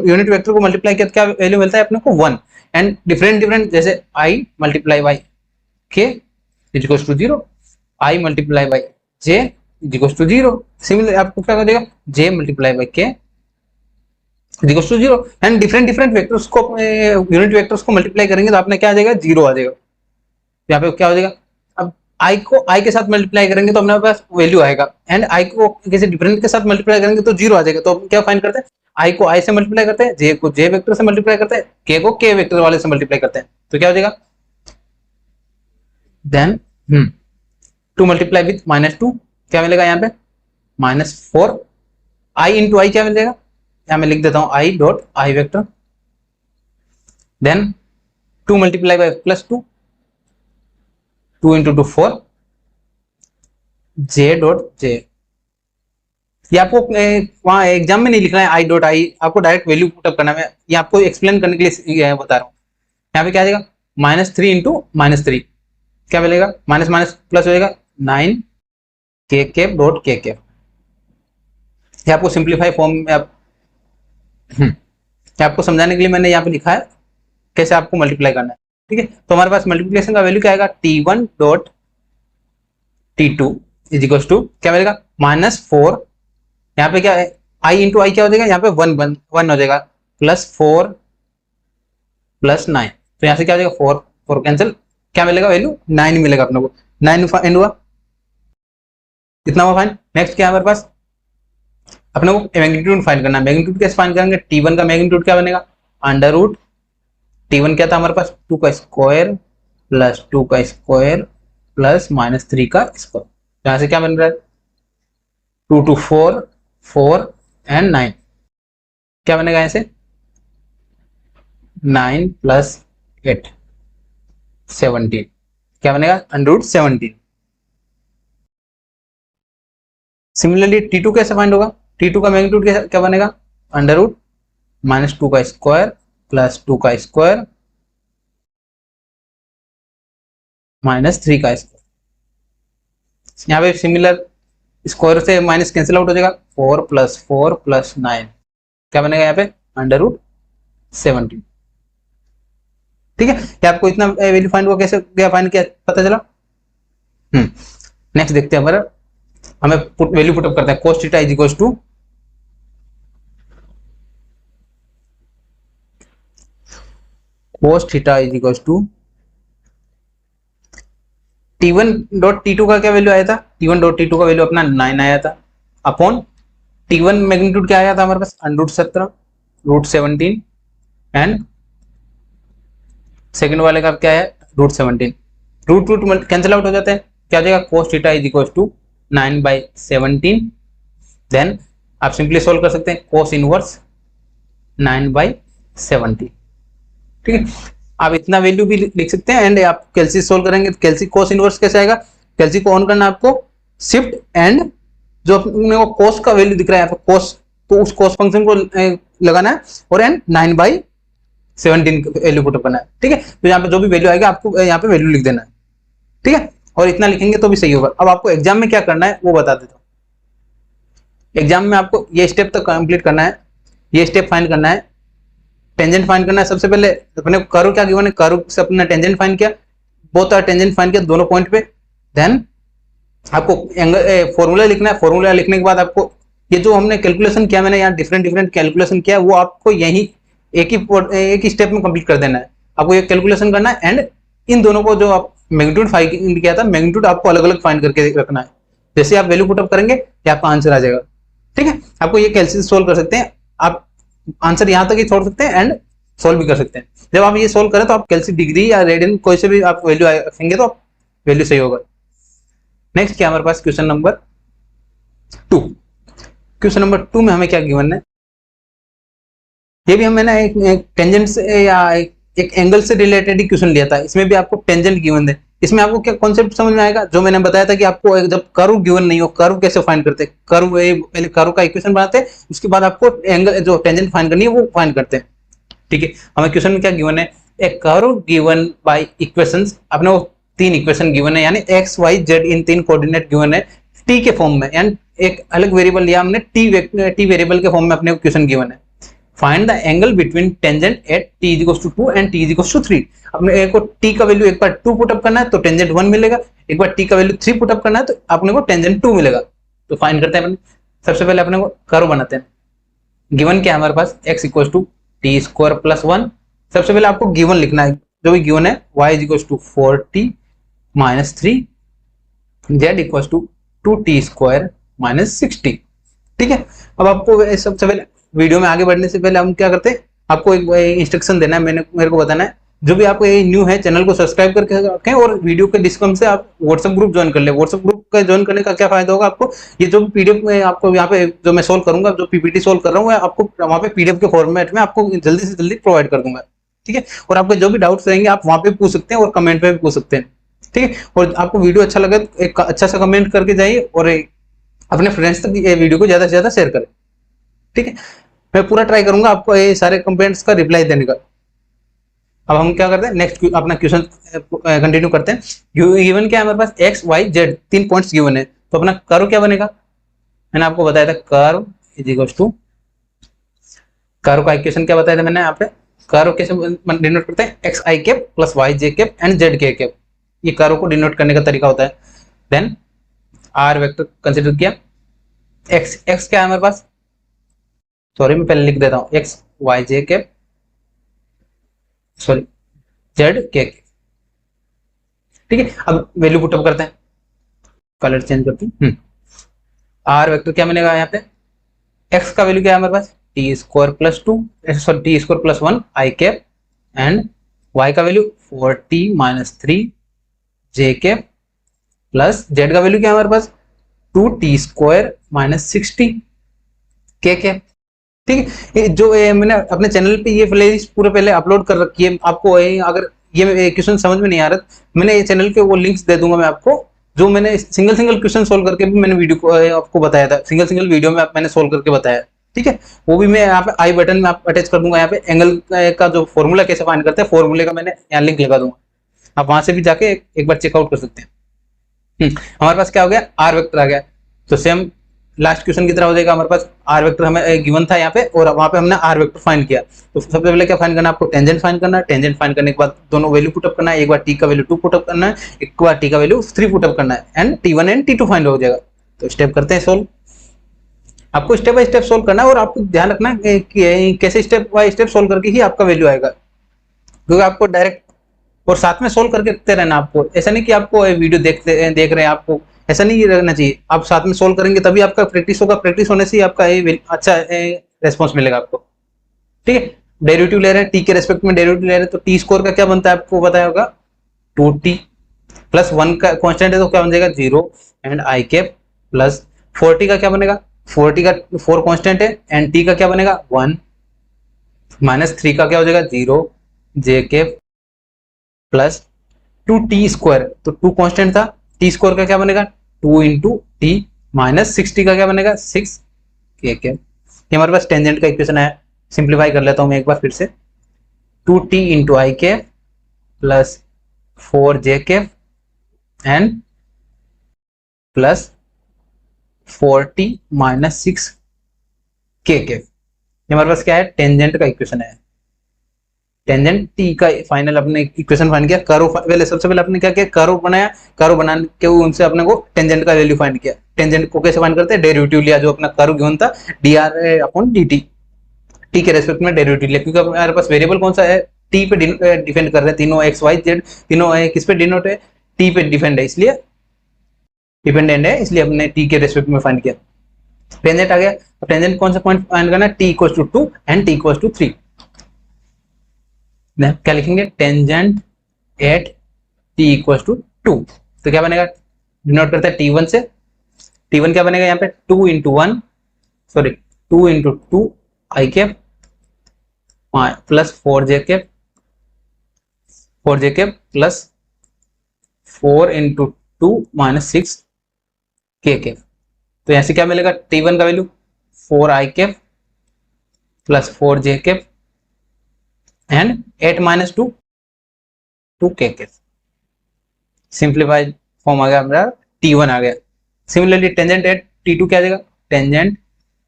यूनिट वेक्टर को मल्टीप्लाई किया तो क्या वैल्यू मिलता है अपने को 1। एंड डिफरेंट जैसे i multiply by k is equal to 0, i multiply by j is equal to 0। Similar आपको क्या करेगा, j multiply by k is equal to 0। And different vectors को यूनिट वेक्टर्स को मल्टीप्लाई करेंगे तो आपने क्या आ जाएगा, 0 आ जाएगा। यहाँ पे क्या हो जाएगा, अब i को i के साथ मल्टीप्लाई करेंगे तो अपने पास वैल्यू आएगा, एंड i को किसी डिफरेंट के साथ मल्टीप्लाई करेंगे तो 0 आ जाएगा। तो क्या फाइंड करते हैं, i को i से मल्टीप्लाई करते हैं, j को j वेक्टर से मल्टीप्लाई करते हैं, k को k वेक्टर वाले से मल्टीप्लाई करते हैं। तो क्या हो जाएगा, देन 2 मल्टीप्लाई विथ -2 क्या मिलेगा यहाँ पे, -4 i इंटू आई क्या मिलेगा, यहाँ मैं लिख देता हूँ i dot I vector, then 2 multiply by +2 2 into 2 4 j dot j। ये आपको वहां एग्जाम में नहीं लिखना है i डॉट आई, आपको डायरेक्ट वैल्यू पुटअप करना है। ये आपको एक्सप्लेन करने के लिए बता रहा हूँ। यहाँ पे क्या आ जाएगा, -3 इंटू -3 क्या मिलेगा, माइनस माइनस प्लस हो जाएगा 9 के कैप डॉट के कैप। ये आपको सिंप्लीफाई फॉर्म में आप ये आपको समझाने के लिए मैंने यहाँ पे लिखा है कैसे आपको मल्टीप्लाई करना है। ठीक है, तो हमारे पास मल्टीप्लिकेशन का वैल्यू क्या आएगा, T1 dot T2 is equal to क्या मिलेगा, -4, यहाँ पे क्या है i इंटू आई क्या हो जाएगा, यहाँ पे 1 हो जाएगा, +4 +9, तो यहाँ से क्या हो जाएगा 4 4 कैंसिल, क्या मिलेगा वैल्यू 9 मिलेगा अपने को, 9 एंड हुआ, इतना हुआ फाइन। नेक्स्ट क्या है हमारे पास, अपने को मैग्नीट्यूड फाइंड करना है। मैग्नीट्यूड कैसे फाइंड करेंगे, T1 का मैग्नीट्यूड क्या बनेगा, अंडर रूट T1 क्या था हमारे पास 2 का स्क्वायर प्लस 2 का स्क्वायर प्लस -3 का स्क्वायर, यहाँ से क्या बन रहा है 2 to 4 4 एंड 9, क्या बनेगा यहाँ से 9 + 8 17, क्या बनेगा अंडर रूट 17। सिमिलरली T2 कैसे फाइंड होगा, T2 का मैग्नीट्यूड क्या बनेगा अंडर रूट -2 का स्क्वायर प्लस 2 का स्क्वायर -3 का स्क्वायर, यहाँ पे सिमिलर स्क्वायर से माइनस कैंसिल आउट हो जाएगा, 4 + 4 + 9, क्या बनेगा यहाँ पे अंडर रूट 17। ठीक है, क्या आपको इतना वैल्यू फाइंड हुआ, कैसे क्या फाइंड किया पता चला। नेक्स्ट देखते हैं, हमारा हमें वैल्यू पुटअप करते हैं, cos theta is equal to cos theta is equal to T1 dot T2 का क्या वैल्यू आया था, T1 डॉट T2 का वैल्यू अपना 9 आया था, अपॉन T1 मैग्नीट्यूड क्या आया था हमारे पास अंडर रूट 17 √17 एंड सेकंड वाले का क्या है √17, रूट कैंसिल आउट हो जाते हैं, क्या हो जाएगा cos theta is equal to 9/17, then आप सिंपली सोल्व कर सकते हैं cos इनवर्स 9/70। ठीक है, आप इतना वैल्यू भी लिख सकते हैं, एंड आप कैलसी सोल्व करेंगे तो कैलसी cos इनवर्स कैसे आएगा, कैलसी को ऑन करना है आपको, शिफ्ट एंड जो अपने को cos का वैल्यू दिख रहा है यहाँ पे cos, तो उस cos फंक्शन को लगाना है और एंड 9/17 वैल्यू पुट करना है। ठीक है, तो यहाँ पे जो भी वैल्यू आएगा आपको यहाँ पे वैल्यू लिख देना है। ठीक है, और इतना लिखेंगे तो भी सही होगा। अब आपको एग्जाम में क्या करना है वो बता देता हूँ। एग्जाम में आपको ये स्टेप तो कंप्लीट करना है, ये स्टेप फाइंड करना है, टेंजेंट फाइंड करना है। सबसे पहले अपने कर्व क्या गिवन है, कर्व से अपने टेंजेंट फाइंड किया, बोथ आर टेंजेंट फाइंड किया दोनों पॉइंट पे, देन आपको एंगल फॉर्मूला लिखना है। फॉर्मूला लिखने के बाद आपको ये जो हमने कैलकुलेशन किया, मैंने यहाँ डिफरेंट कैलकुलेशन किया, वो आपको यही एक ही स्टेप में कंप्लीट कर देना है। आपको ये कैलकुलेशन करना है एंड इन दोनों को जो आप मैग्नीट्यूड फाइंड किया था, मैग्नीट्यूड आपको अलग अलग फाइंड करके रखना है। जैसे आप वैल्यू पुटअप करेंगे ये आपका आंसर आ जाएगा। ठीक है, आपको ये कैलसी सोल्व कर सकते हैं, आप आंसर यहाँ तक ही छोड़ सकते हैं एंड सोल्व भी कर सकते हैं। जब आप ये सोल्व करें तो आप कैलसी डिग्री या रेडियन कोई से भी आप वैल्यू रखेंगे तो वैल्यू सही होगा। नेक्स्ट क्या हमारे पास क्वेश्चन नंबर 2। क्वेश्चन नंबर 2 में हमें क्या गिवन है, ये भी हमने ना एक टेंजेंट से या एक एंगल से रिलेटेड ही क्वेश्चन लिया था, इसमें भी आपको टेंजेंट गिवन है। इसमें आपको क्या कॉन्सेप्ट समझ में आएगा, जो मैंने बताया था कि आपको जब कर्व गिवन नहीं हो, कर्व कैसे फाइंड करते हैं, कर्व पहले कर्व का इक्वेशन बनाते हैं, उसके बाद आपको एंगल जो टेंजेंट फाइंड करनी है वो फाइंड करते हैं। ठीक है, हमें क्वेश्चन में क्या गिवन है, ए कर्व गिवन बाय इक्वेशंस, अपने वो 3 इक्वेशन गिवन है, यानी x y z इन 3 कोऑर्डिनेट गिवन है t के फॉर्म में, एंड एक अलग वेरिएबल लिया हमने t वेरिएबल के फॉर्म में अपने क्वेश्चन गिवन है। Find the angle between tangent at t = 2 and t = 3। अपने को t का वैल्यू एक बार 2 पुटअप करना है तो टेंजेंट 1 मिलेगा, एक बार t का वैल्यू 3 पुटअप करना है तो अपने को टेंजेंट 2 मिलेगा। तो फाइंड करते हैं अपने, सबसे पहले अपने को कर्व बनाते हैं। गिवन क्या है हमारे पास, x = t² + 1। सबसे पहले आपको गिवन लिखना है, जो भी गिवन है y = 4t - 3, z = 2t² - 60। ठीक है, अब आपको सबसे पहले वीडियो में आगे बढ़ने से पहले हम क्या करते हैं, आपको एक इंस्ट्रक्शन देना है, मेरे को बताना है। जो भी आपको ये न्यू है चैनल को सब्सक्राइब करके रखें और वीडियो के डिस्क्रिप्शन से आप व्हाट्सएप ग्रुप ज्वाइन कर ले। व्हाट्सएप ग्रुप का ज्वाइन करने का क्या फायदा होगा आपको, ये जो पीडीएफ में आपको यहाँ पे जो मैं सोल्व करूंगा, जो पीपीटी सोल्व कर रहा हूँ, आपको वहाँ पे पीडीएफ के फॉर्मेट में आपको जल्दी से जल्दी प्रोवाइड कर दूंगा। ठीक है, और आपके जो भी डाउट्स रहेंगे आप वहाँ पे पूछ सकते हैं और कमेंट पे भी पूछ सकते हैं। ठीक है, और आपको वीडियो अच्छा लगे तो एक अच्छा सा कमेंट करके जाइए और अपने फ्रेंड्स तक ये वीडियो को ज्यादा से ज्यादा शेयर करें। ठीक है, मैं पूरा ट्राई करूंगा आपको ये सारे कमेंट्स का रिप्लाई देने का। अब हम क्या करते हैं, नेक्स्ट अपना क्वेश्चन कंटिन्यू करते हैं। गिवन क्या है हमारे पास, X Y Z 3 points given है, तो अपना कर्व क्या बनेगा, मैंने आपको बताया था curve is equal to, curve का इक्वेशन क्या बताया था मैंने यहाँ पे, कर्व कैसे डिनोट करते हैं, x i cap plus y j cap and z के कैप, ये कर्व को डिनोट करने का तरीका होता है। देन आर वेक्टर कंसिडर किया, एक्स एक्स क्या है हमारे पास, सॉरी मैं पहले लिख देता हूँ, x Y j cap sorry Z के कैप, ठीक है। अब वैल्यू पुटअप करते हैं, कलर चेंज करते हैं। आर वेक्टर क्या बनेगा यहाँ पे, एक्स का वैल्यू क्या है हमारे पास, T square plus 2 sorry T square plus 1 I cap and Y का value 4t minus 3 J cap plus Z का वैल्यू क्या है हमारे पास 2t स्क्वायर माइनस 60 के कैप, ठीक है। जो मैंने अपने चैनल पे ये प्लेलिस्ट पूरे पहले अपलोड कर रखी है, आपको अगर ये क्वेश्चन समझ में नहीं आ रहा, मैंने ये चैनल के वो लिंक्स दे दूंगा मैं आपको, जो मैंने सिंगल सिंगल क्वेश्चन सोल्व करके भी मैंने वीडियो को आपको बताया था, सिंगल सिंगल वीडियो में मैंने सोल्व करके बताया, ठीक है। वो भी मैं यहाँ पे आई बटन में आप अटैच कर दूंगा, यहाँ पे एंगल का जो फॉर्मूला कैसे फाइंड करते हैं, फॉर्मूले का मैंने यहाँ लिंक लगा दूंगा, आप वहां से भी जाके एक बार चेकआउट कर सकते हैं। हमारे पास क्या हो गया, आर वेक्टर आ गया, तो सेम लास्ट क्वेश्चन की तरह हो जाएगा, हमारे पास आर वेक्टर हमें गिवन था यहाँ पे, और वहां पे हमने आर वेक्टर फाइंड किया, तो सबसे पहले क्या फाइंड करना है आपको, टेंजेंट फाइंड करना है, टेंजेंट फाइंड करने के बाद दोनों वैल्यू पुटअप करना है, एक बार टी का वैल्यू 2 पुटअप करना है, एक बार टी का वैल्यू 3 पुटअप करना है, and T1 and T2 find हो जाएगा। तो स्टेप करते हैं सोल्व, आपको स्टेप बाय स्टेप सोल्व करना है, और आपको ध्यान रखना है कि कैसे स्टेप बाय स्टेप सोल्व करके ही आपका वैल्यू आएगा, क्योंकि आपको डायरेक्ट और साथ में सोल्व करके रखते रहना, आपको ऐसा नहीं कि आपको वीडियो देख रहे हैं, आपको ऐसा नहीं रहना चाहिए, आप साथ में सोल्व करेंगे तभी आपका प्रैक्टिस होगा, प्रैक्टिस होने से ही आपका अच्छा रेस्पॉन्स मिलेगा आपको, ठीक है। डेरिवेटिव ले रहे हैं, टी के रेस्पेक्ट में डेरिवेटिव ले रहे हैं, तो टी स्कोर का क्या बनता है आपको बताया होगा, 2t प्लस 1 का कॉन्स्टेंट है तो क्या बन जाएगा 0 and i cap plus 4t का क्या बनेगा, 4t का 4 कॉन्स्टेंट है एंड t का क्या बनेगा 1 माइनस 3 का क्या हो जाएगा 0 जे कैप प्लस 2t स्क्वायर, तो 2 कांस्टेंट था, t स्क्वायर का क्या बनेगा 2 इंटू टी माइनस 60 का क्या बनेगा 6 के कैप। ये हमारे पास टेंजेंट का इक्वेशन है, सिंप्लीफाई कर लेता हूं मैं एक बार फिर से, 2t into I cap plus 4 J cap and plus 4t minus 6 के कैप। ये हमारे पास क्या है, टेंजेंट का इक्वेशन है, टेंजेंट टी का फाइनल अपने इक्वेशन फाइंड किया, कर्व पहले सबसे पहले अपने क्या किया, कर्व बनाया, कर्व बनाने के उनसे अपने को टेंजेंट का वैल्यू फाइंड किया, टेंजेंट को कैसे फाइंड करते हैं, डेरिवेटिव लिया जो अपना कर्व गिवन था dr अपॉन dt, टी के रेस्पेक्ट में डेरिवेटिव लिया, क्योंकि हमारे पास वेरिएबल कौन सा है, टी पे डिपेंड कर रहे हैं, तीनों एक्स वाई जेड तीनों किस पे डिनोट है, टी पे डिपेंड है, इसलिए डिपेंडेंट है, इसलिए हमने टी के रेस्पेक्ट में फाइंड किया, टेंजेंट आ गया। अब टेंजेंट कौन सा पॉइंट फाइंड करना है, t equals to 2 and t equals to 3, क्या लिखेंगे, tangent at t equals to 2, तो क्या बनेगा, डिनोट करते हैं T1 से, T1 क्या बनेगा यहाँ पे 2 into 1 sorry 2 into 2 I cap plus 4 J cap plus 4 into 2 minus 6 के कैप, तो यहाँ से क्या मिलेगा, T1 का value 4 I cap plus 4 J cap and 8 minus 2 के कैप, सिंप्लीफाइड फॉर्म आ गया हमारा, T1 आ गया। सिमिलरली टेंजेंट एट T2 क्या आ जाएगा, tangent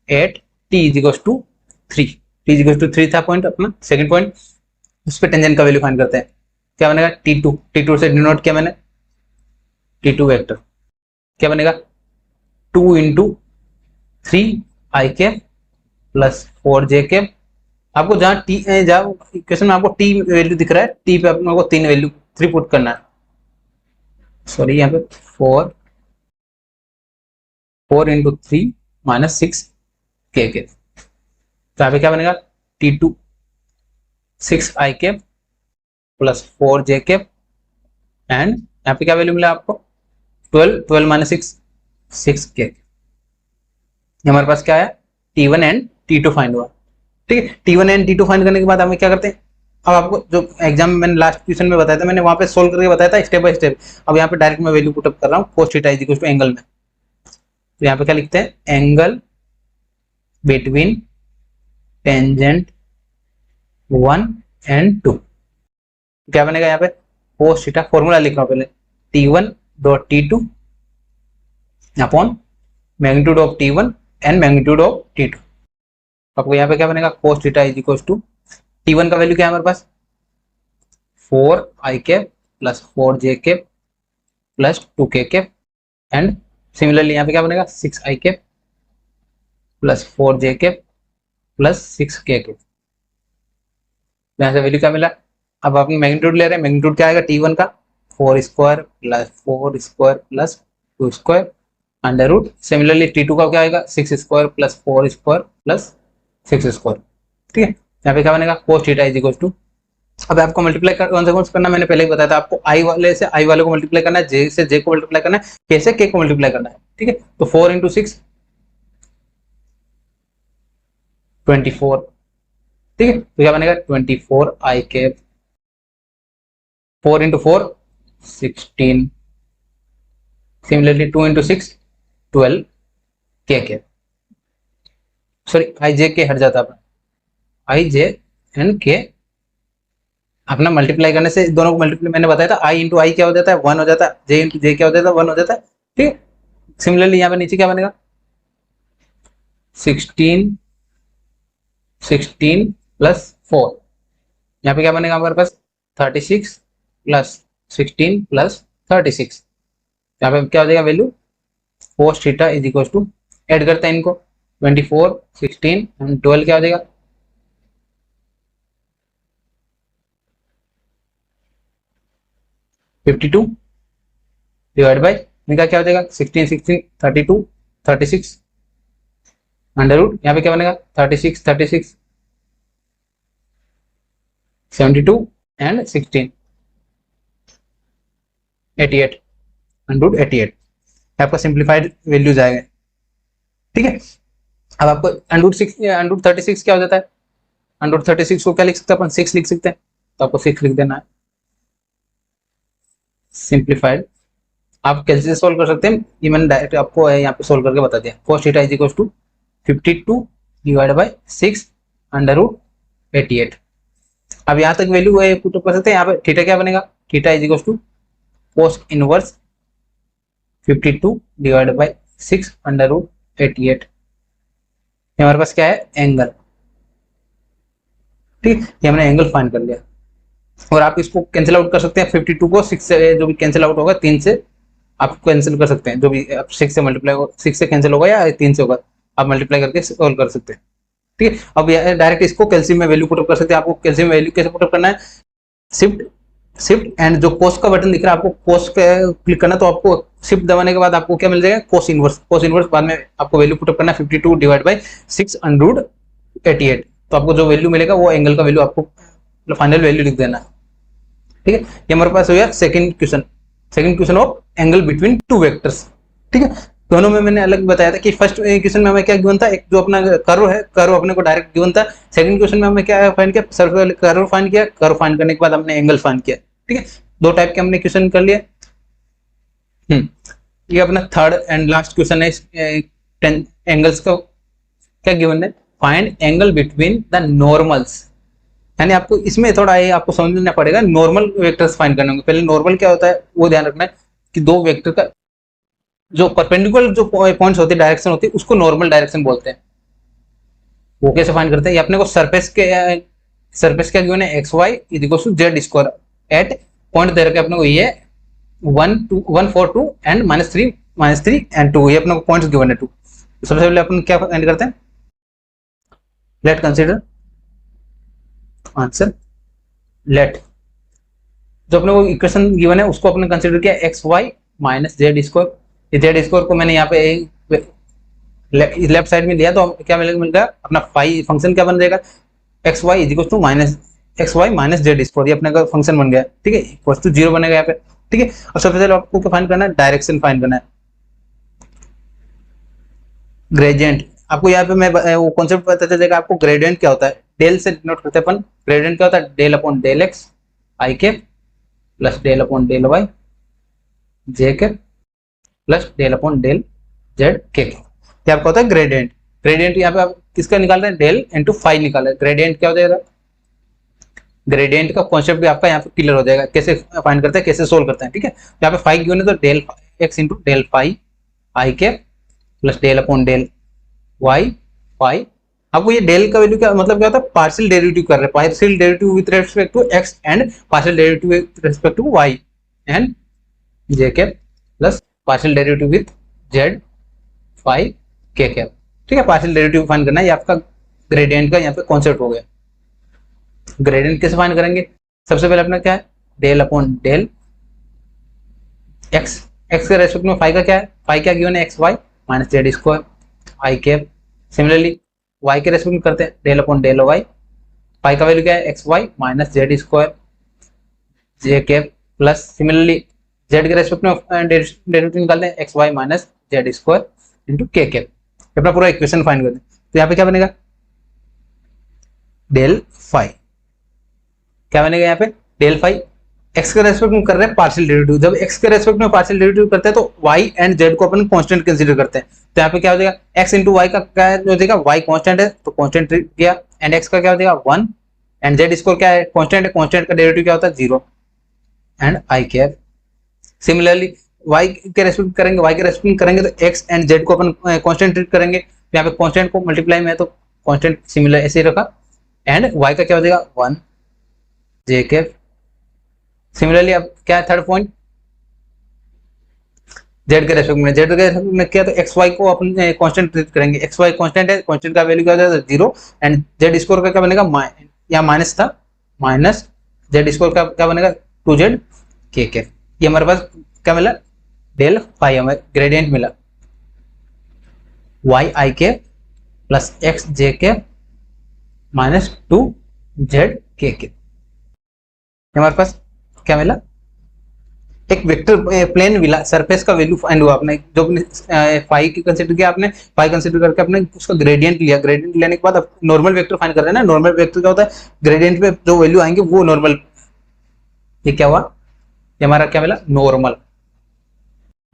at T is equal to 3, T is equal to 3 था पॉइंट अपना सेकंड पॉइंट, उस पर टेंजेंट का वैल्यू फाइंड करते हैं, क्या बनेगा T2 से डिनोट किया मैंने, T2 वेक्टर क्या बनेगा 2 इंटू 3 आई कैप प्लस 4 जे कैप, आपको जहाँ क्वेश्चन में आपको टी वैल्यू दिख रहा है, टी पे अपने को 3 पुट करना है, सॉरी यहाँ पे 4 इंटू 3 माइनस 6 के तो यहाँ पे क्या बनेगा T2 6 I cap plus 4 J cap and यहाँ पे क्या वैल्यू मिला आपको 12 माइनस 6 के, हमारे पास क्या है T1 एंड T2 फाइंड हुआ, ठीक है। T1 एंड T2 फाइंड करने के बाद हमें क्या करते हैं, अब आपको जो एग्जाम में मैंने लास्ट क्वेश्चन में बताया था, मैंने वहां पे सोल्व करके बताया था स्टेप बाय स्टेप, अब यहाँ पे डायरेक्ट मैं वैल्यू पुटअप कर रहा हूँ, cos theta is equal to angle में, तो यहाँ पे क्या लिखते हैं, एंगल बिटवीन टेंजेंट 1 एंड 2, क्या बनेगा यहाँ पे कोस थीटा, फॉर्मूला लिख रहा हूँ पहले, T1.T2 upon magnitude of T1 and magnitude of T2। आपको यहाँ पे क्या बनेगा cos theta is equal to T1 का वैल्यू क्या है हमारे पास 4i cap plus 4j cap plus 2k cap, and similarly यहाँ पे क्या बनेगा 6i cap plus 4j cap plus 6k cap. यहाँ से वैल्यू क्या मिला, अब अपने मैग्नीट्यूड ले रहे हैं, मैग्नीट्यूड क्या आएगा T1 का 4 square plus 4 square plus 2 square under root, similarly T2 का क्या आएगा 6 square plus 4 square plus 6 square. ठीक है, यहाँ पे क्या बनेगा cos theta is equal to, अब आपको मल्टीप्लाई कौन से करना मैंने पहले ही बताया था, आपको आई वाले से आई वाले को मल्टीप्लाई करना है, जे से जे को मल्टीप्लाई करना है, के से के को मल्टीप्लाई करना है। ठीक है, तो 4 इंटू 6 24। ठीक है, तो क्या बनेगा 24 आई कैप, 4 इंटू 4 16, सिमिलरली 2 इंटू 6 12 के कैप, सॉरी आई जे के हट जाता है अपना, आई जे एंड के अपना मल्टीप्लाई करने से दोनों को मल्टीप्लाई मैंने बताया था, आई इंटू आई क्या हो जाता है 1 हो जाता है, जे इंटू जे क्या हो जाता है 1 हो जाता है। ठीक है, सिमिलरली यहाँ पे नीचे क्या बनेगा 16 प्लस 4, यहाँ पे क्या बनेगा हमारे पास 36 प्लस 16 प्लस 36, यहाँ पे क्या हो जाएगा value cos theta is equal to, add करते हैं इनको 24 16 एंड 12 क्या हो जाएगा 52 डिवाइड बाई इनका क्या हो जाएगा 16 16 32 36 अंडर रूट, यहाँ पे क्या बनेगा 36 36 72 एंड 16 88 अंडर रूट 88, आपका सिंप्लीफाइड वैल्यूज आएगा। ठीक है, अब आपको अंडर रूट 36 क्या हो जाता है, अंडर रूट 36 को क्या लिख सकते हैं अपन 6 लिख सकते हैं, तो आपको 6 लिख देना है सिंप्लीफाइड। आप कैसे से सोल्व कर सकते हैं ये मैंने डायरेक्ट आपको यहाँ पे सोल्व करके बता दिया, cos theta is equal to 52 divide by 6 under root 88। अब यहाँ तक वैल्यू पुट कर सकते हैं, यहाँ पे थीटा क्या बनेगा, theta is equal to cos inverse 52 divide by 6 under root 88, हमारे पास क्या है एंगल। ठीक, ये हमने एंगल फाइंड कर लिया, और आप इसको कैंसिल आउट कर सकते हैं 52 को 6 से, जो भी कैंसिल आउट होगा 3 से आप कैंसिल कर सकते हैं, जो भी 6 से मल्टीप्लाई 6 से कैंसिल होगा या 3 से होगा आप मल्टीप्लाई करके सॉल्व कर सकते हैं। ठीक है, अब डायरेक्ट इसको कैल्शियम में वैल्यू पुटअप कर सकते हैं। आपको कैल्शियम में वैल्यू कैसे पुटअप करना है, शिफ्ट एंड जो कोस का बटन दिख रहा है आपको कोस पे क्लिक करना, तो आपको शिफ्ट दबाने के बाद आपको क्या मिल जाएगा कोस इनवर्स बाद में आपको वैल्यू पुटअप करना है 52 डिवाइड बाय 6 अंडर रूट 88, तो आपको जो वैल्यू मिलेगा वो एंगल का वैल्यू आपको फाइनल वैल्यू लिख देना है। ठीक है, ये हमारे पास हो गया second question of angle between two vectors. ठीक है, दोनों में मैंने अलग बताया था कि फर्स्ट क्वेश्चन में हमें क्या गिवन था, एक जो अपना कर्व है, कर्व अपने को डायरेक्ट गिवन था। सेकंड क्वेश्चन में हमें क्या फाइंड किया, सर्कल कर्व फाइंड किया, कर्व फाइंड करने के बाद हमने एंगल फाइंड किया। ठीक है, दो टाइप के हमने क्वेश्चन कर लिए। ये अपना थर्ड एंड लास्ट क्वेश्चन है, एंगल्स का क्या गिवन है, find angle between the normals, यानी आपको इसमें थोड़ा ये आपको समझना पड़ेगा, नॉर्मल वेक्टर्स फाइंड करने होंगे। पहले नॉर्मल क्या होता है वो ध्यान रखना है कि दो वेक्टर का जो परपेंडिकुलर जो पॉइंट्स होती है डायरेक्शन होती है उसको नॉर्मल डायरेक्शन बोलते हैं। वो कैसे फाइंड करते हैं, ये अपने को सरफेस क्या गिवन है X Y is equal to Z square at point दे रखे अपने को, ये 1 4 2 एंड -3 एंड 2, ये अपने को पॉइंट्स गिवन है 2। सबसे पहले अपन क्या फाइंड करते हैं, लेट कंसीडर आंसर, लेट जो अपने को इक्वेशन गिवन है उसको अपने कंसीडर किया x Y minus Z square, z square को मैंने यहाँ पे लेफ्ट साइड में लिया तो क्या मिलेगा अपना फाई फंक्शन क्या बन जाएगा x Y is equal to minus x Y minus Z square, ये अपने का फंक्शन बन गया। ठीक है, इक्वल टू 0 बनेगा यहाँ पे। ठीक है, और सबसे पहले आपको क्या फाइंड करना है, डायरेक्शन फाइंड करना है, ग्रेडियंट। आपको यहाँ पे मैं वो कॉन्सेप्ट पता चल जाएगा आपको, ग्रेडियंट क्या होता है, डेल से डिनोट करते हैं अपन। ग्रेडियंट क्या होता है, del upon del X I के plus del upon del Y J के plus del upon del Z K, क्या आपका होता है ग्रेडियंट। ग्रेडियंट यहाँ पे आप किसका निकाल रहे हैं, डेल इंटू फाई निकाल रहे हैं, ग्रेडियंट क्या हो जाएगा ग्रेडियंट का कॉन्सेप्ट भी आपका यहाँ पे क्लियर हो जाएगा, कैसे फाइंड करते हैं, कैसे सोल्व करते हैं। ठीक है, यहाँ पे फाइव गिवन है तो del X into del five I के plus del upon del Y five. आपको ये डेल का वैल्यू क्या मतलब क्या होता है, पार्शियल डेरिवेटिव कर रहे हैं, partial derivative with respect to X and partial derivative with respect to Y and J के plus partial derivative with Z five K cap. ठीक है, पार्शियल डेरिवेटिव फाइंड करना है, ये आपका ग्रेडियंट का यहाँ पे कॉन्सेप्ट हो गया। ग्रेडियंट कैसे फाइंड करेंगे, सबसे पहले अपना क्या है, del upon del X, X के रेस्पेक्ट में फाइव का क्या है, फाइव क्या गिवन है, X Y minus Z square आई कैप। सिमिलरली वाई के रेस्पेक्ट में करते हैं del upon del Y, five का वैल्यू क्या है, X Y minus Z square J cap plus similarly Z के रेस्पेक्ट में डेरिवेटिव निकालते हैं X Y minus Z square into K cap. अपना पूरा इक्वेशन फाइंड करते हैं, तो यहाँ पे क्या बनेगा, डेल फाइव क्या बनेगा, यहाँ पे डेल फाइव एक्स के रेस्पेक्ट में कर रहे हैं पार्शियल डेरिवेटिव, जब एक्स के रेस्पेक्ट में पार्शियल डेरिवेटिव करते हैं तो वाई एंड जेड को अपन कांस्टेंट कंसीडर करते हैं। तो यहाँ पे क्या हो जाएगा, एक्स इंटू वाई का क्या हो जाएगा, वाई कांस्टेंट है तो कांस्टेंट ट्रीट किया, एंड एक्स का क्या हो जाएगा वन, एंड जेड स्क्वायर क्या है, कांस्टेंट है, कांस्टेंट का डेरिवेटिव क्या होता है zero and i cap. Similarly Y के रेस्पेक्ट करेंगे, वाई के रेस्पेक्ट करेंगे तो एक्स एंड जेड को अपन कांस्टेंट ट्रीट करेंगे, यहाँ पे कांस्टेंट को मल्टीप्लाई में है तो कांस्टेंट सिमिलर ऐसे ही रखा, एंड वाई का क्या हो जाएगा वन जे कैप। सिमिलरली अब क्या है थर्ड पॉइंट, जेड के रेस्पेक्ट में, जेड के रेस्पेक्ट में क्या तो एक्स वाई को अपन कांस्टेंट ट्रीट करेंगे, एक्स वाई कांस्टेंट है, कांस्टेंट का वैल्यू क्या हो जाएगा जीरो, एंड जेड स्क्वायर का क्या बनेगा, यहाँ माइनस था माइनस जेड स्क्वायर का क्या बनेगा टू जेड के कैप। ये हमारे पास क्या मिला, डेल फाइव हमें ग्रेडियंट मिला, वाई आई के प्लस एक्स जे के माइनस टू जेड के कैप। हमारे पास क्या मिला, एक वेक्टर प्लेन मिला, सरफेस का वैल्यू फाइंड हुआ आपने, जो फाइव की कंसीडर किया आपने, फाइव कंसीडर करके आपने उसका ग्रेडियंट लिया, ग्रेडियंट लेने के बाद अब नॉर्मल वेक्टर फाइंड कर रहे हैं ना, नॉर्मल वेक्टर क्या होता है, ग्रेडियंट पे जो वैल्यू आएंगे वो नॉर्मल, ये क्या हुआ, ये हमारा क्या मिला नॉर्मल,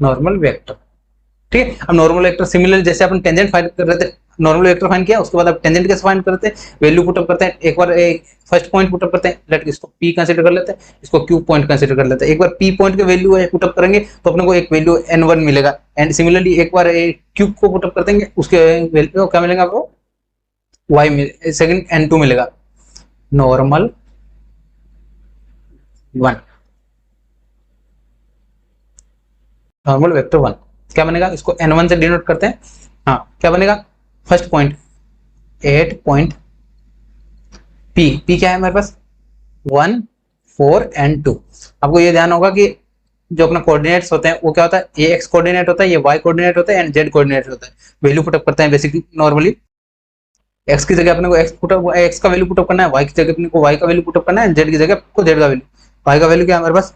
नॉर्मल वेक्टर। ठीक है, अब नॉर्मल वेक्टर सिमिलर जैसे अपन टेंजेंट फाइंड कर रहे थे, नॉर्मल वेक्टर फाइंड किया, उसके बाद अब टेंजेंट कैसे फाइंड करते हैं, वैल्यू पुटअप करते हैं, एक बार फर्स्ट पॉइंट पुटअप करते हैं, लेट इसको पी कंसीडर कर लेते हैं, इसको क्यू पॉइंट कंसीडर कर लेते हैं, एक बार पी पॉइंट के वैल्यू पुटअप करेंगे तो अपने को एक वैल्यू n1 मिलेगा, एंड सिमिलरली एक बार क्यू को पुटअप कर देंगे उसके वैल्यू क्या मिलेगा आपको y सेकंड n2 मिलेगा, normal one, normal vector one क्या बनेगा, इसको n1 से डिनोट करते हैं, हाँ क्या बनेगा, फर्स्ट पॉइंट 8 पॉइंट पी क्या है हमारे पास 1 4 एंड 2। आपको ये ध्यान होगा कि जो अपना कोऑर्डिनेट्स होते हैं वो क्या होता है, ये एक्स कोऑर्डिनेट होता है, ये वाई कोऑर्डिनेट होता है एंड जेड कोऑर्डिनेट होता है। वैल्यू पुटअप करते हैं बेसिकली नॉर्मली, एक्स की जगह अपने को एक्स का वैल्यू पुटअप करना है, वाई की जगह अपने को वाई का वैल्यू पुटअप करना है, जेड की जगह को जेड का वैल्यू, वाई का वैल्यू क्या है हमारे पास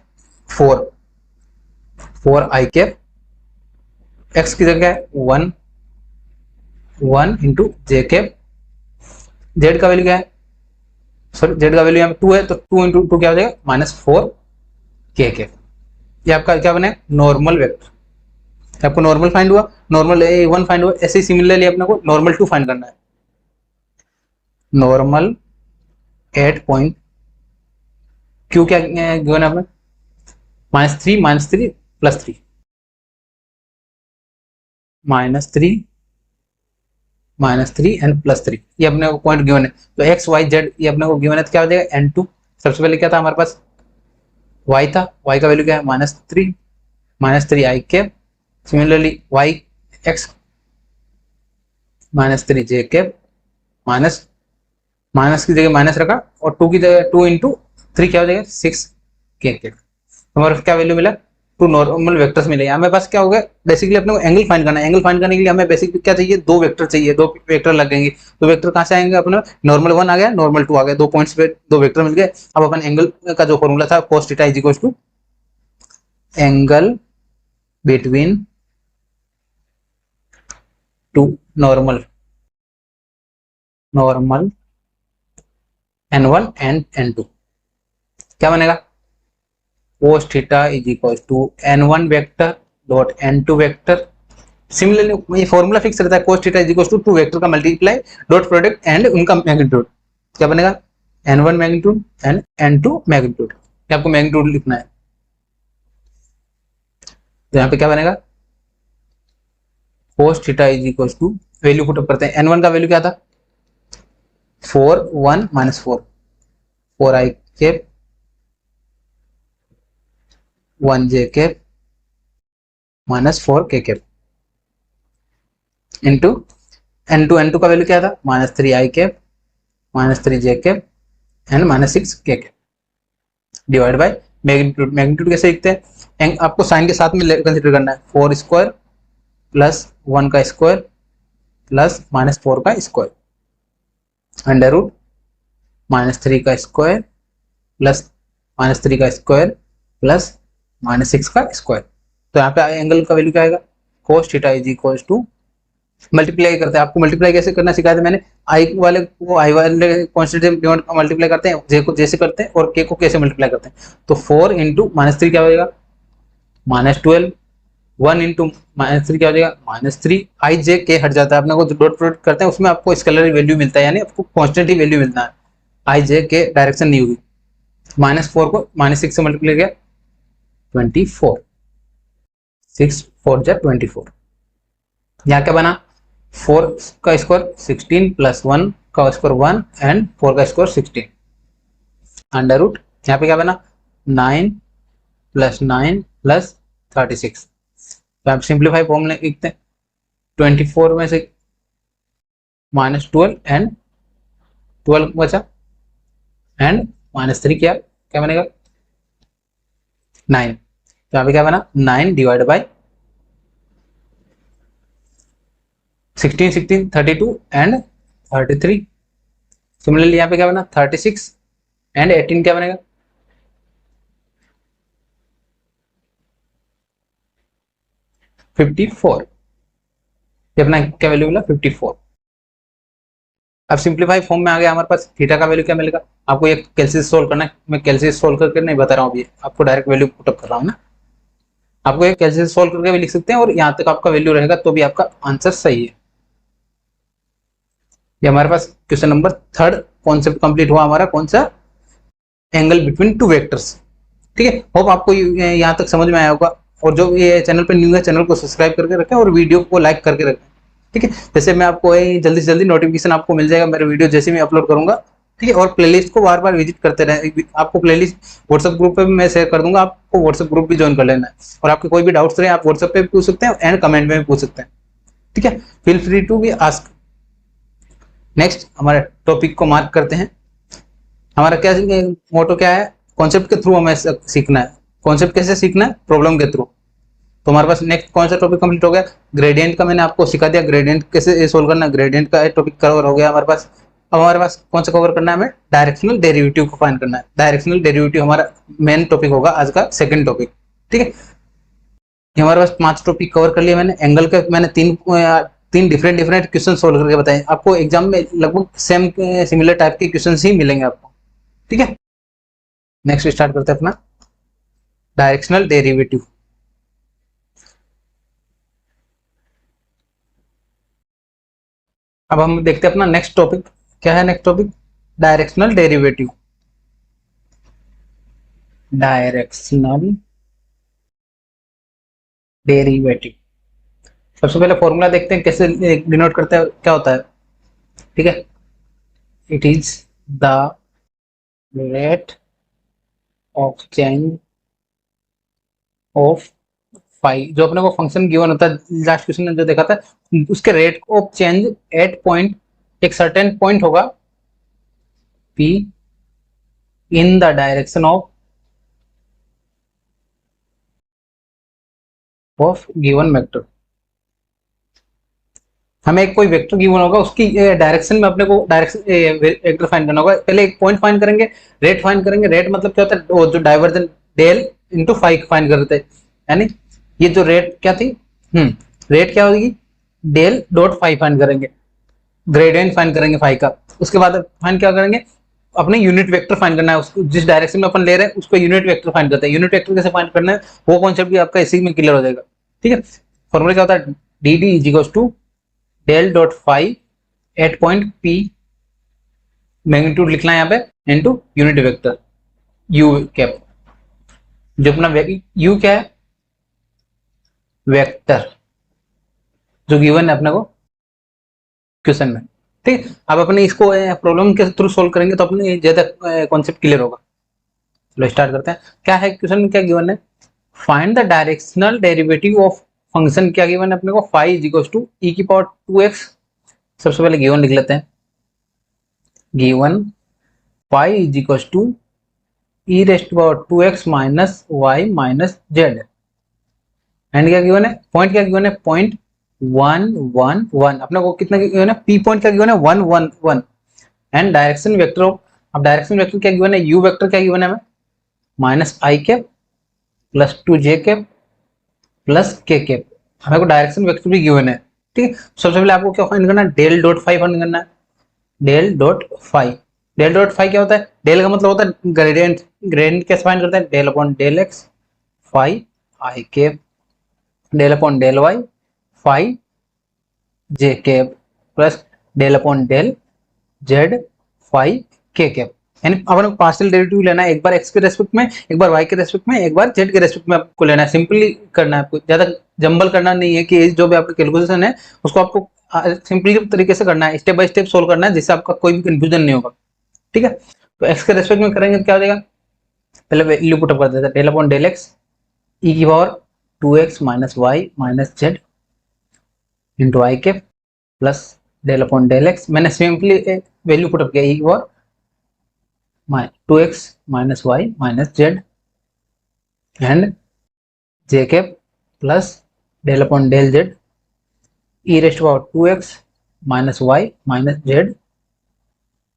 4 आई कैप, एक्स की जगह 1 1 इंटू जे कैप, जेड का वैल्यू क्या है, सॉरी जेड का वैल्यू यहाँ पे 2 है तो 2 इंटू 2 क्या हो जाएगा -4 के कैप। ये आपका क्या बने नॉर्मल वेक्टर, आपको नॉर्मल फाइंड हुआ, नॉर्मल वन फाइंड हुआ, ऐसे ही सिमिलरली अपने को नॉर्मल 2 फाइंड करना है, नॉर्मल 8 पॉइंट क्यू क्या गिवन है आपने -3 प्लस 3 -3 एंड +3, ये अपने को पॉइंट गिवन है, तो एक्स वाई जेड ये अपने को गिवन है तो क्या हो जाएगा n2। सबसे पहले क्या था हमारे पास y था, y का वैल्यू क्या है -3 आई cap, similarly y x -3 J cap, minus की जगह माइनस रखा और 2 की जगह 2 इंटू 3 क्या हो जाएगा 6 के कैप। हमारे क्या वैल्यू मिला 2 नॉर्मल वेक्टर्स मिले। यहाँ मेरे पास क्या हो गया, बेसिकली अपने को एंगल फाइंड करना है, एंगल फाइंड करने के लिए हमें बेसिकली क्या चाहिए, 2 वेक्टर चाहिए, 2 वेक्टर लगेंगे, तो वेक्टर कहाँ से आएंगे अपना, नॉर्मल 1 आ गया, नॉर्मल 2 आ गया, 2 पॉइंट्स पे 2 वेक्टर मिल गए। अब अपन एंगल का जो फॉर्मूला था cos theta is equal to angle between 2 normal n1 and n2, क्या बनेगा cos theta is equal to n1 vector dot n2 vector. Similarly ये फॉर्मूला फिक्स रहता है, cos theta is equal to 2 vector का multiply dot product and उनका magnitude, क्या बनेगा n1 magnitude and n2 magnitude, आपको मैग्नीट्यूड लिखना है। तो यहाँ पे क्या बनेगा, cos theta is equal to, value put up करते हैं, n1 का वैल्यू क्या था 4 1 minus 4, 4i cap 1j cap minus 4k cap into n2 का वैल्यू क्या था minus 3i cap minus 3j cap and minus 6k cap divide by magnitude. Magnitude कैसे लिखते हैं, आपको साइन के साथ में कंसिडर करना है, 4 स्क्वायर प्लस 1 का स्क्वायर प्लस माइनस 4 का स्क्वायर अंडर रूट माइनस 3 का स्क्वायर प्लस माइनस 3 का स्क्वायर प्लस माइनस 6 का स्क्वायर। तो यहाँ पे एंगल का वैल्यू क्या आएगा, cos theta is equal to, multiply करते हैं, आपको मल्टीप्लाई कैसे करना सिखाया था मैंने, आई वाले को आई वाले कांस्टेंट से मल्टीप्लाई करते हैं, जे को जैसे करते हैं और के को कैसे मल्टीप्लाई करते हैं। तो 4 इंटू माइनस 3 क्या हो जाएगा माइनस 12, 1 इंटू माइनस 3 क्या हो जाएगा माइनस 3, आई जे के हट जाता है, अपने को जो डॉट प्रोडक्ट करते हैं उसमें आपको स्केलर वैल्यू मिलता है, यानी आपको कॉन्स्टेंट ही वैल्यू मिलता है, आई जे के डायरेक्शन नहीं होगी। माइनस 4 को माइनस 6 से मल्टीप्लाई किया 24, 6 4 जा 24, यहाँ क्या बना 4 का स्क्वायर 16 प्लस 1 का स्क्वायर 1 एंड 4 का स्क्वायर 16 अंडर रूट, यहाँ पे क्या बना 9 प्लस 9 प्लस 36। तो आप सिंप्लीफाई फॉर्म में लिखते हैं 24 में से माइनस 12 एंड 12 बचा एंड माइनस 3 क्या क्या बनेगा 9। तो यहाँ पे क्या बना 9 डिवाइड बाई 16 16 32 एंड 33। सिमिलरली यहाँ पे क्या बना 36 एंड 18 क्या बनेगा 54, ये अपना क्या वैल्यू मिला 54। अब सिंप्लीफाई फॉर्म में आ गया हमारे पास, थीटा का वैल्यू क्या मिलेगा, आपको ये कैलकुलस सोल्व करना है, मैं कैलकुलस सोल्व करके नहीं बता रहा हूँ, अभी आपको डायरेक्ट वैल्यू पुटअप कर रहा हूँ ना, आपको ये कैलकुलस सोल्व करके भी लिख सकते हैं और यहाँ तक आपका वैल्यू रहेगा तो भी आपका आंसर सही है। ये हमारे पास क्वेश्चन नंबर 3 कॉन्सेप्ट कंप्लीट हुआ हमारा, कौन सा, एंगल बिटवीन टू वेक्टर्स। ठीक है, होप आपको यहाँ तक समझ में आया होगा, और जो ये चैनल पे न्यू है चैनल को सब्सक्राइब करके रखें और वीडियो को लाइक करके रखें। ठीक है, जैसे मैं आपको जल्दी से जल्दी नोटिफिकेशन आपको मिल जाएगा मेरे वीडियो जैसे मैं अपलोड करूंगा। ठीक है, और प्लेलिस्ट को बार बार विजिट करते रहे, आपको प्लेलिस्ट व्हाट्सएप ग्रुप पे भी मैं शेयर कर दूंगा, आपको व्हाट्सएप ग्रुप भी ज्वाइन कर लेना है, और आपके कोई भी डाउट्स रहे आप व्हाट्सएप पे भी पूछ सकते हैं एंड कमेंट में भी पूछ सकते हैं। ठीक है, feel free to be ask. Next हमारे टॉपिक को मार्क करते हैं, हमारा क्या मोटो क्या है, कॉन्सेप्ट के थ्रू हमें सीखना है। कॉन्सेप्ट कैसे सीखना है, प्रॉब्लम के थ्रू। तो हमारे पास नेक्स्ट कौन सा टॉपिक कंप्लीट हो गया, ग्रेडियंट का मैंने आपको सिखा दिया, ग्रेडियंट कैसे सोल्व करना, ग्रेडियंट का टॉपिक कवर हो गया हमारे पास। अब हमारे पास कौन सा कवर करना है, हमें डायरेक्शनल डेरिवेटिव को फाइंड करना है। डायरेक्शनल डेरिवेटिव हमारा मेन टॉपिक होगा आज का, सेकंड टॉपिक। ठीक है, ये हमारे पास 5 टॉपिक कवर कर लिए मैंने। एंगल के मैंने तीन डिफरेंट क्वेश्चन सोल्व करके बताए, आपको एग्जाम में लगभग सेम सिमिलर टाइप के क्वेश्चन ही मिलेंगे आपको। ठीक है, नेक्स्ट स्टार्ट करते हैं अपना डायरेक्शनल डेरिवेटिव। अब हम देखते हैं अपना नेक्स्ट टॉपिक क्या है, next topic directional derivative. Directional derivative, सबसे पहले फॉर्मूला देखते हैं कैसे डिनोट करते हैं, क्या होता है। ठीक है, it is the rate of change of phi, जो अपने को फंक्शन गिवन होता है लास्ट क्वेश्चन में जो देखा था, उसके rate of change at point, एक सर्टेन पॉइंट होगा P in the direction of given vector. हमें एक कोई वेक्टर गिवन होगा, उसकी डायरेक्शन में अपने को डायरेक्शन वेक्टर फाइंड करना होगा। पहले एक पॉइंट फाइंड करेंगे, रेट फाइंड करेंगे। रेट मतलब क्या होता है, वो जो divergent del into five find करते हैं, यानी ये जो रेट क्या थी, रेट क्या होगी, डेल डॉट फाइव फाइंड करेंगे, ग्रेडियंट फाइंड करेंगे फाइव का। उसके बाद फाइंड क्या करेंगे, अपने यूनिट वेक्टर फाइंड करना है, उसको जिस डायरेक्शन में अपन ले रहे हैं उसको यूनिट वेक्टर फाइंड करते हैं। यूनिट वेक्टर कैसे फाइंड करना है वो कॉन्सेप्ट भी आपका इसी में क्लियर हो जाएगा। ठीक है, फॉर्मूला क्या होता है, D D is equal to del dot five at point P magnitude लिखना है यहाँ पे into unit vector U cap, जो अपना यू क्या है, वेक्टर जो गिवन है अपने को क्वेश्चन में। ठीक, अब अपने इसको प्रॉब्लम के थ्रू सोल्व करेंगे तो अपने ज्यादा कॉन्सेप्ट क्लियर होगा। चलो स्टार्ट करते हैं। क्या है क्वेश्चन में, क्या गिवन है, find the directional derivative of function, क्या गिवन है अपने को, phi is equal to E की पावर 2x। सबसे पहले गिवन लिख लेते हैं, given phi is equal to E raised to power 2x minus Y minus Z. And क्या गिवन है, पॉइंट क्या गिवन है, पॉइंट 1 1 1, अपने को कितना गिवन है, पी पॉइंट क्या गिवन है, 1 1 1। एंड डायरेक्शन वेक्टर ऑफ, अब डायरेक्शन वेक्टर क्या गिवन है, यू वेक्टर क्या गिवन है हमें, minus I cap plus 2j cap plus K cap. हमें को डायरेक्शन वेक्टर भी गिवन है। ठीक है, सबसे पहले आपको क्या फाइंड करना है, डेल डॉट फाई फाइंड करना है, del dot phi. Del dot phi क्या होता है, डेल का मतलब होता है ग्रेडियंट, ग्रेडियंट कैसे फाइंड करते हैं, del upon del X phi I cap, del upon del Y phi J cap plus del upon del Z phi K cap. यानी अपन को पार्शियल डेरिवेटिव लेना है, एक बार एक्स के रेस्पेक्ट में, एक बार वाई के रेस्पेक्ट में, एक बार जेड के रेस्पेक्ट में आपको लेना है। सिंपली करना है आपको, ज्यादा जंबल करना नहीं है कि जो भी आपका कैलकुलेशन है उसको आपको सिंपली तरीके से करना है, स्टेप बाय स्टेप सोल्व करना है, जिससे आपका कोई भी कंफ्यूजन नहीं होगा। ठीक है, तो एक्स के रेस्पेक्ट में करेंगे तो क्या हो जाएगा, पहले वैल्यू पुट अप कर देते हैं, del upon del X E की power 2x minus Y minus Z into I cap plus del upon del X, मैंने सिंपली वैल्यू पुट अप किया ई की power 2x minus Y minus Z and J cap plus del upon del Z E raised to power 2x minus Y minus Z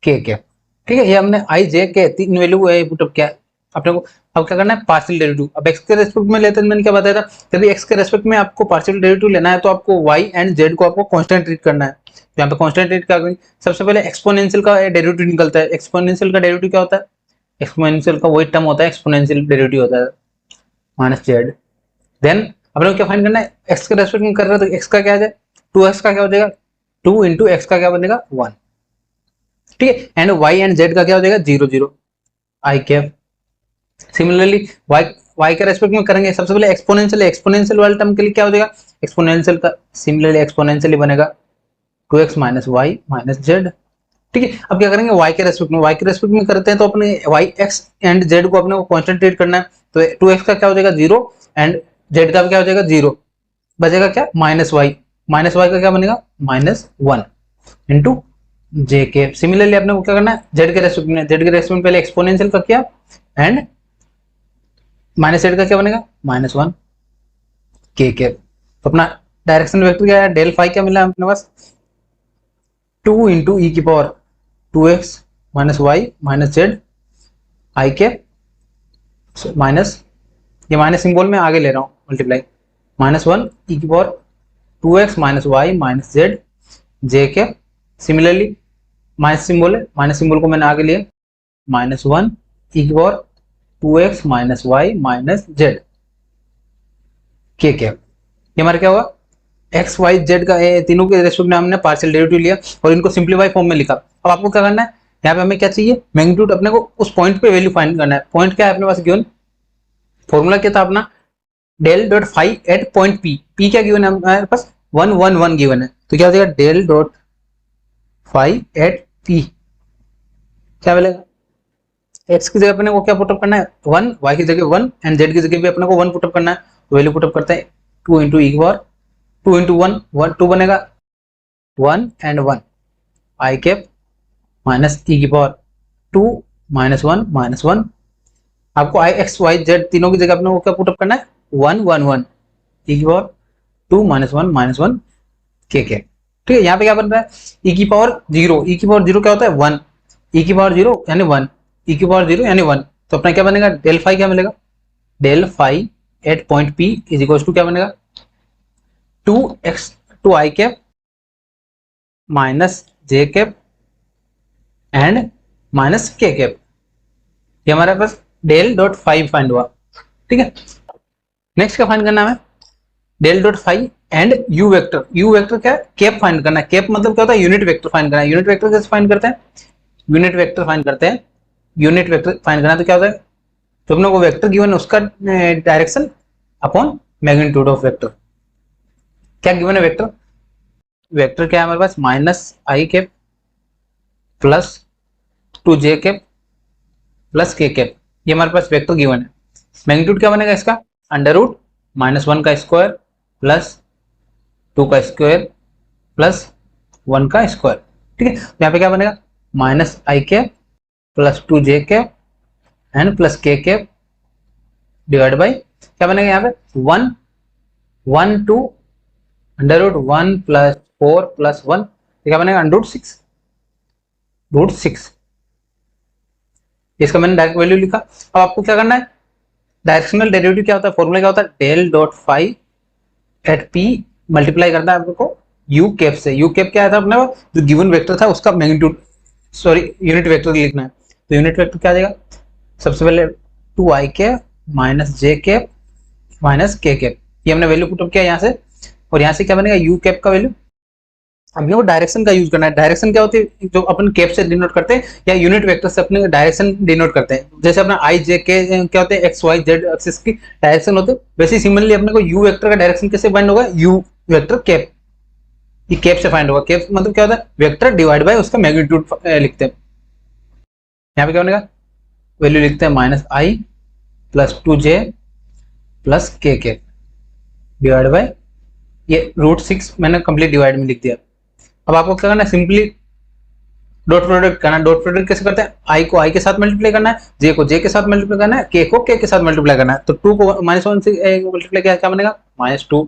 के cap. ठीक है, ये हमने आई जे के तीन वैल्यू पुटअप किया अपने को। अब क्या करना है, पार्शियल डेरिवेटिव। अब एक्स के रेस्पेक्ट में लेते हैं, मैंने क्या बताया था, यदि एक्स के रेस्पेक्ट में आपको पार्शियल डेरिवेटिव लेना है तो आपको वाई एंड जेड को आपको कांस्टेंट ट्रीट करना है। यहाँ पे कांस्टेंट ट्रीट क्या करेंगे, सबसे पहले एक्सपोनेंशियल का डेरिवेटिव निकलता है। एक्सपोनेंशियल का डेरिवेटिव क्या होता है, एक्सपोनेंशियल का वही टर्म होता है, एक्सपोनेंशियल डेरिवेटिव होता है माइनस जेड। देन अपने को क्या फाइंड करना है, एक्स के रेस्पेक्ट में कर रहे हैं तो एक्स का क्या आ जाए, 2x का क्या हो जाएगा, 2 इंटू एक्स का क्या बनेगा 1। ठीक है, एंड वाई एंड जेड का क्या हो जाएगा 0 0 आई कैप। सिमिलरली वाई के रेस्पेक्ट में करेंगे, सबसे पहले एक्सपोनेंशियल, एक्सपोनेंशियल वाले टर्म के लिए क्या हो जाएगा, एक्सपोनेंशियल का सिमिलरली एक्सपोनेंशियली बनेगा 2x minus Y minus Z. ठीक है, अब क्या करेंगे, वाई के रेस्पेक्ट में, वाई के रेस्पेक्ट में करते हैं तो अपने वाई एक्स एंड जेड को अपने को कॉन्सेंट्रेट करना है। तो 2x का क्या हो जाएगा 0 एंड जेड का क्या हो जाएगा 0, बचेगा क्या माइनस वाई, माइनस वाई का क्या बनेगा माइनस 1 इंटू जे के। सिमिलरली अपने को क्या करना है, जेड के रेस्पेक्ट में, जेड के रेस्पेक्ट में पहले एक्सपोनेंशियल का किया एंड माइनस जेड का क्या बनेगा माइनस 1 के कैप। तो अपना डायरेक्शन वेक्टर क्या है, डेल फाई क्या मिला अपने पास, 2 इंटू ई की power 2x minus Y minus Z I cap minus, ये माइनस सिंबल में आगे ले रहा हूँ मल्टीप्लाई, माइनस 1 ई की power 2x minus Y minus Z J cap. Similarly minus symbol है, माइनस सिंबल को मैंने आगे लिया, माइनस 1 ई की power 2x minus Y minus Z के कैप। ये हमारा क्या हुआ, एक्स वाई जेड का तीनों के रेस्पेक्ट में हमने पार्शियल डेरिवेटिव लिया और इनको सिंप्लीफाई फॉर्म में लिखा। अब आपको क्या करना है, यहाँ पे हमें क्या चाहिए, मैग्नीट्यूड, अपने को उस पॉइंट पे वैल्यू फाइंड करना है। पॉइंट क्या है अपने पास गिवन, फॉर्मूला क्या था अपना, del dot phi at point P, P क्या गिवन है हमारे पास 1 1 1 गिवन है, तो क्या हो जाएगा del dot phi at P, क्या मिलेगा, एक्स की जगह अपने को क्या पुटअप करना है 1, वाई की जगह 1 एंड जेड की जगह भी अपने को 1 पुटअप करना है। तो वैल्यू पुटअप करते हैं 2 इंटू ई की पावर 2 इंटू 1 1 2 बनेगा 1 एंड 1 आई कैप माइनस ई की पावर 2 माइनस 1 माइनस 1। आपको आई एक्स वाई जेड तीनों की जगह अपने को क्या पुटअप करना है 1 1 1 ई की पावर 2 माइनस 1 माइनस 1 के कैप। ठीक है, यहाँ पे क्या बन रहा है, ई की पावर 0, ई की पावर 0 क्या होता है 1, ई की पावर 0 यानी 1, ई की पावर 0 यानी 1। तो अपना क्या बनेगा, डेल फाई क्या मिलेगा, del phi at point P is equal to क्या बनेगा 2x 2 I cap minus J cap and minus K cap. ये हमारे पास डेल डॉट फाई फाइंड हुआ। ठीक है, नेक्स्ट क्या फाइंड करना है, del dot phi and U vector. U vector क्या है, कैप फाइंड करना है। कैप मतलब क्या होता है, यूनिट वेक्टर फाइंड करना है। यूनिट वेक्टर कैसे फाइंड करते हैं, यूनिट वेक्टर फाइंड करते हैं, यूनिट वेक्टर फाइंड करना, तो क्या होता है, तो अपने को वेक्टर गिवन है उसका direction upon magnitude of vector. क्या गिवन है वेक्टर, वेक्टर क्या है हमारे पास, minus I cap plus 2j cap plus k cap, ये हमारे पास वेक्टर गिवन है। मैग्नीट्यूड क्या बनेगा इसका, अंडर रूट -1 का स्क्वायर प्लस 2 का स्क्वायर प्लस 1 का स्क्वायर। ठीक है, यहाँ पे क्या बनेगा, minus I cap plus 2j cap and plus k cap divide by क्या बनेगा यहाँ पे 1 1 2 अंडर रूट 1 प्लस 4 प्लस 1, क्या बनेगा अंडर रूट 6। इसका मैंने डायरेक्ट वैल्यू लिखा। अब आपको क्या करना है, डायरेक्शनल डेरिवेटिव क्या होता है, फॉर्मूला क्या होता है, del dot phi at P multiply करना है आपको यू कैप से। यू कैप क्या था अपने जो गिवन वेक्टर था उसका मैग्नीट्यूड, सॉरी यूनिट वेक्टर लिखना है। तो यूनिट वेक्टर क्या आ जाएगा, सबसे पहले 2i cap minus j cap minus k cap, ये हमने वैल्यू पुटअप किया यहाँ से, और यहाँ से क्या बनेगा यू कैप का वैल्यू। अपने को डायरेक्शन का यूज करना है। डायरेक्शन क्या होती है, जो अपन कैप से डिनोट करते हैं या यूनिट वेक्टर से अपने डायरेक्शन डिनोट करते हैं। जैसे अपना आई जे के क्या होते हैं, एक्स वाई जेड एक्सिस की डायरेक्शन होते हैं, वैसे सिमिलरली अपने को यू वेक्टर का डायरेक्शन कैसे फाइंड होगा, यू वेक्टर कैप, ये कैप से फाइंड होगा। कैप मतलब क्या होता है, वेक्टर डिवाइड बाय उसका मैग्नीट्यूड लिखते हैं। यहाँ पे क्या बनेगा, वैल्यू लिखते हैं minus I plus 2j plus k cap divide by ये √6 मैंने कंप्लीट डिवाइड में लिख दिया। अब आपको क्या करना है, सिंपली डॉट प्रोडक्ट करना है। डॉट प्रोडक्ट कैसे करते हैं, आई को आई के साथ मल्टीप्लाई करना है, जे को जे के साथ मल्टीप्लाई करना है, के को के साथ मल्टीप्लाई करना है। तो 2 को -1 से मल्टीप्लाई किया क्या बनेगा -2,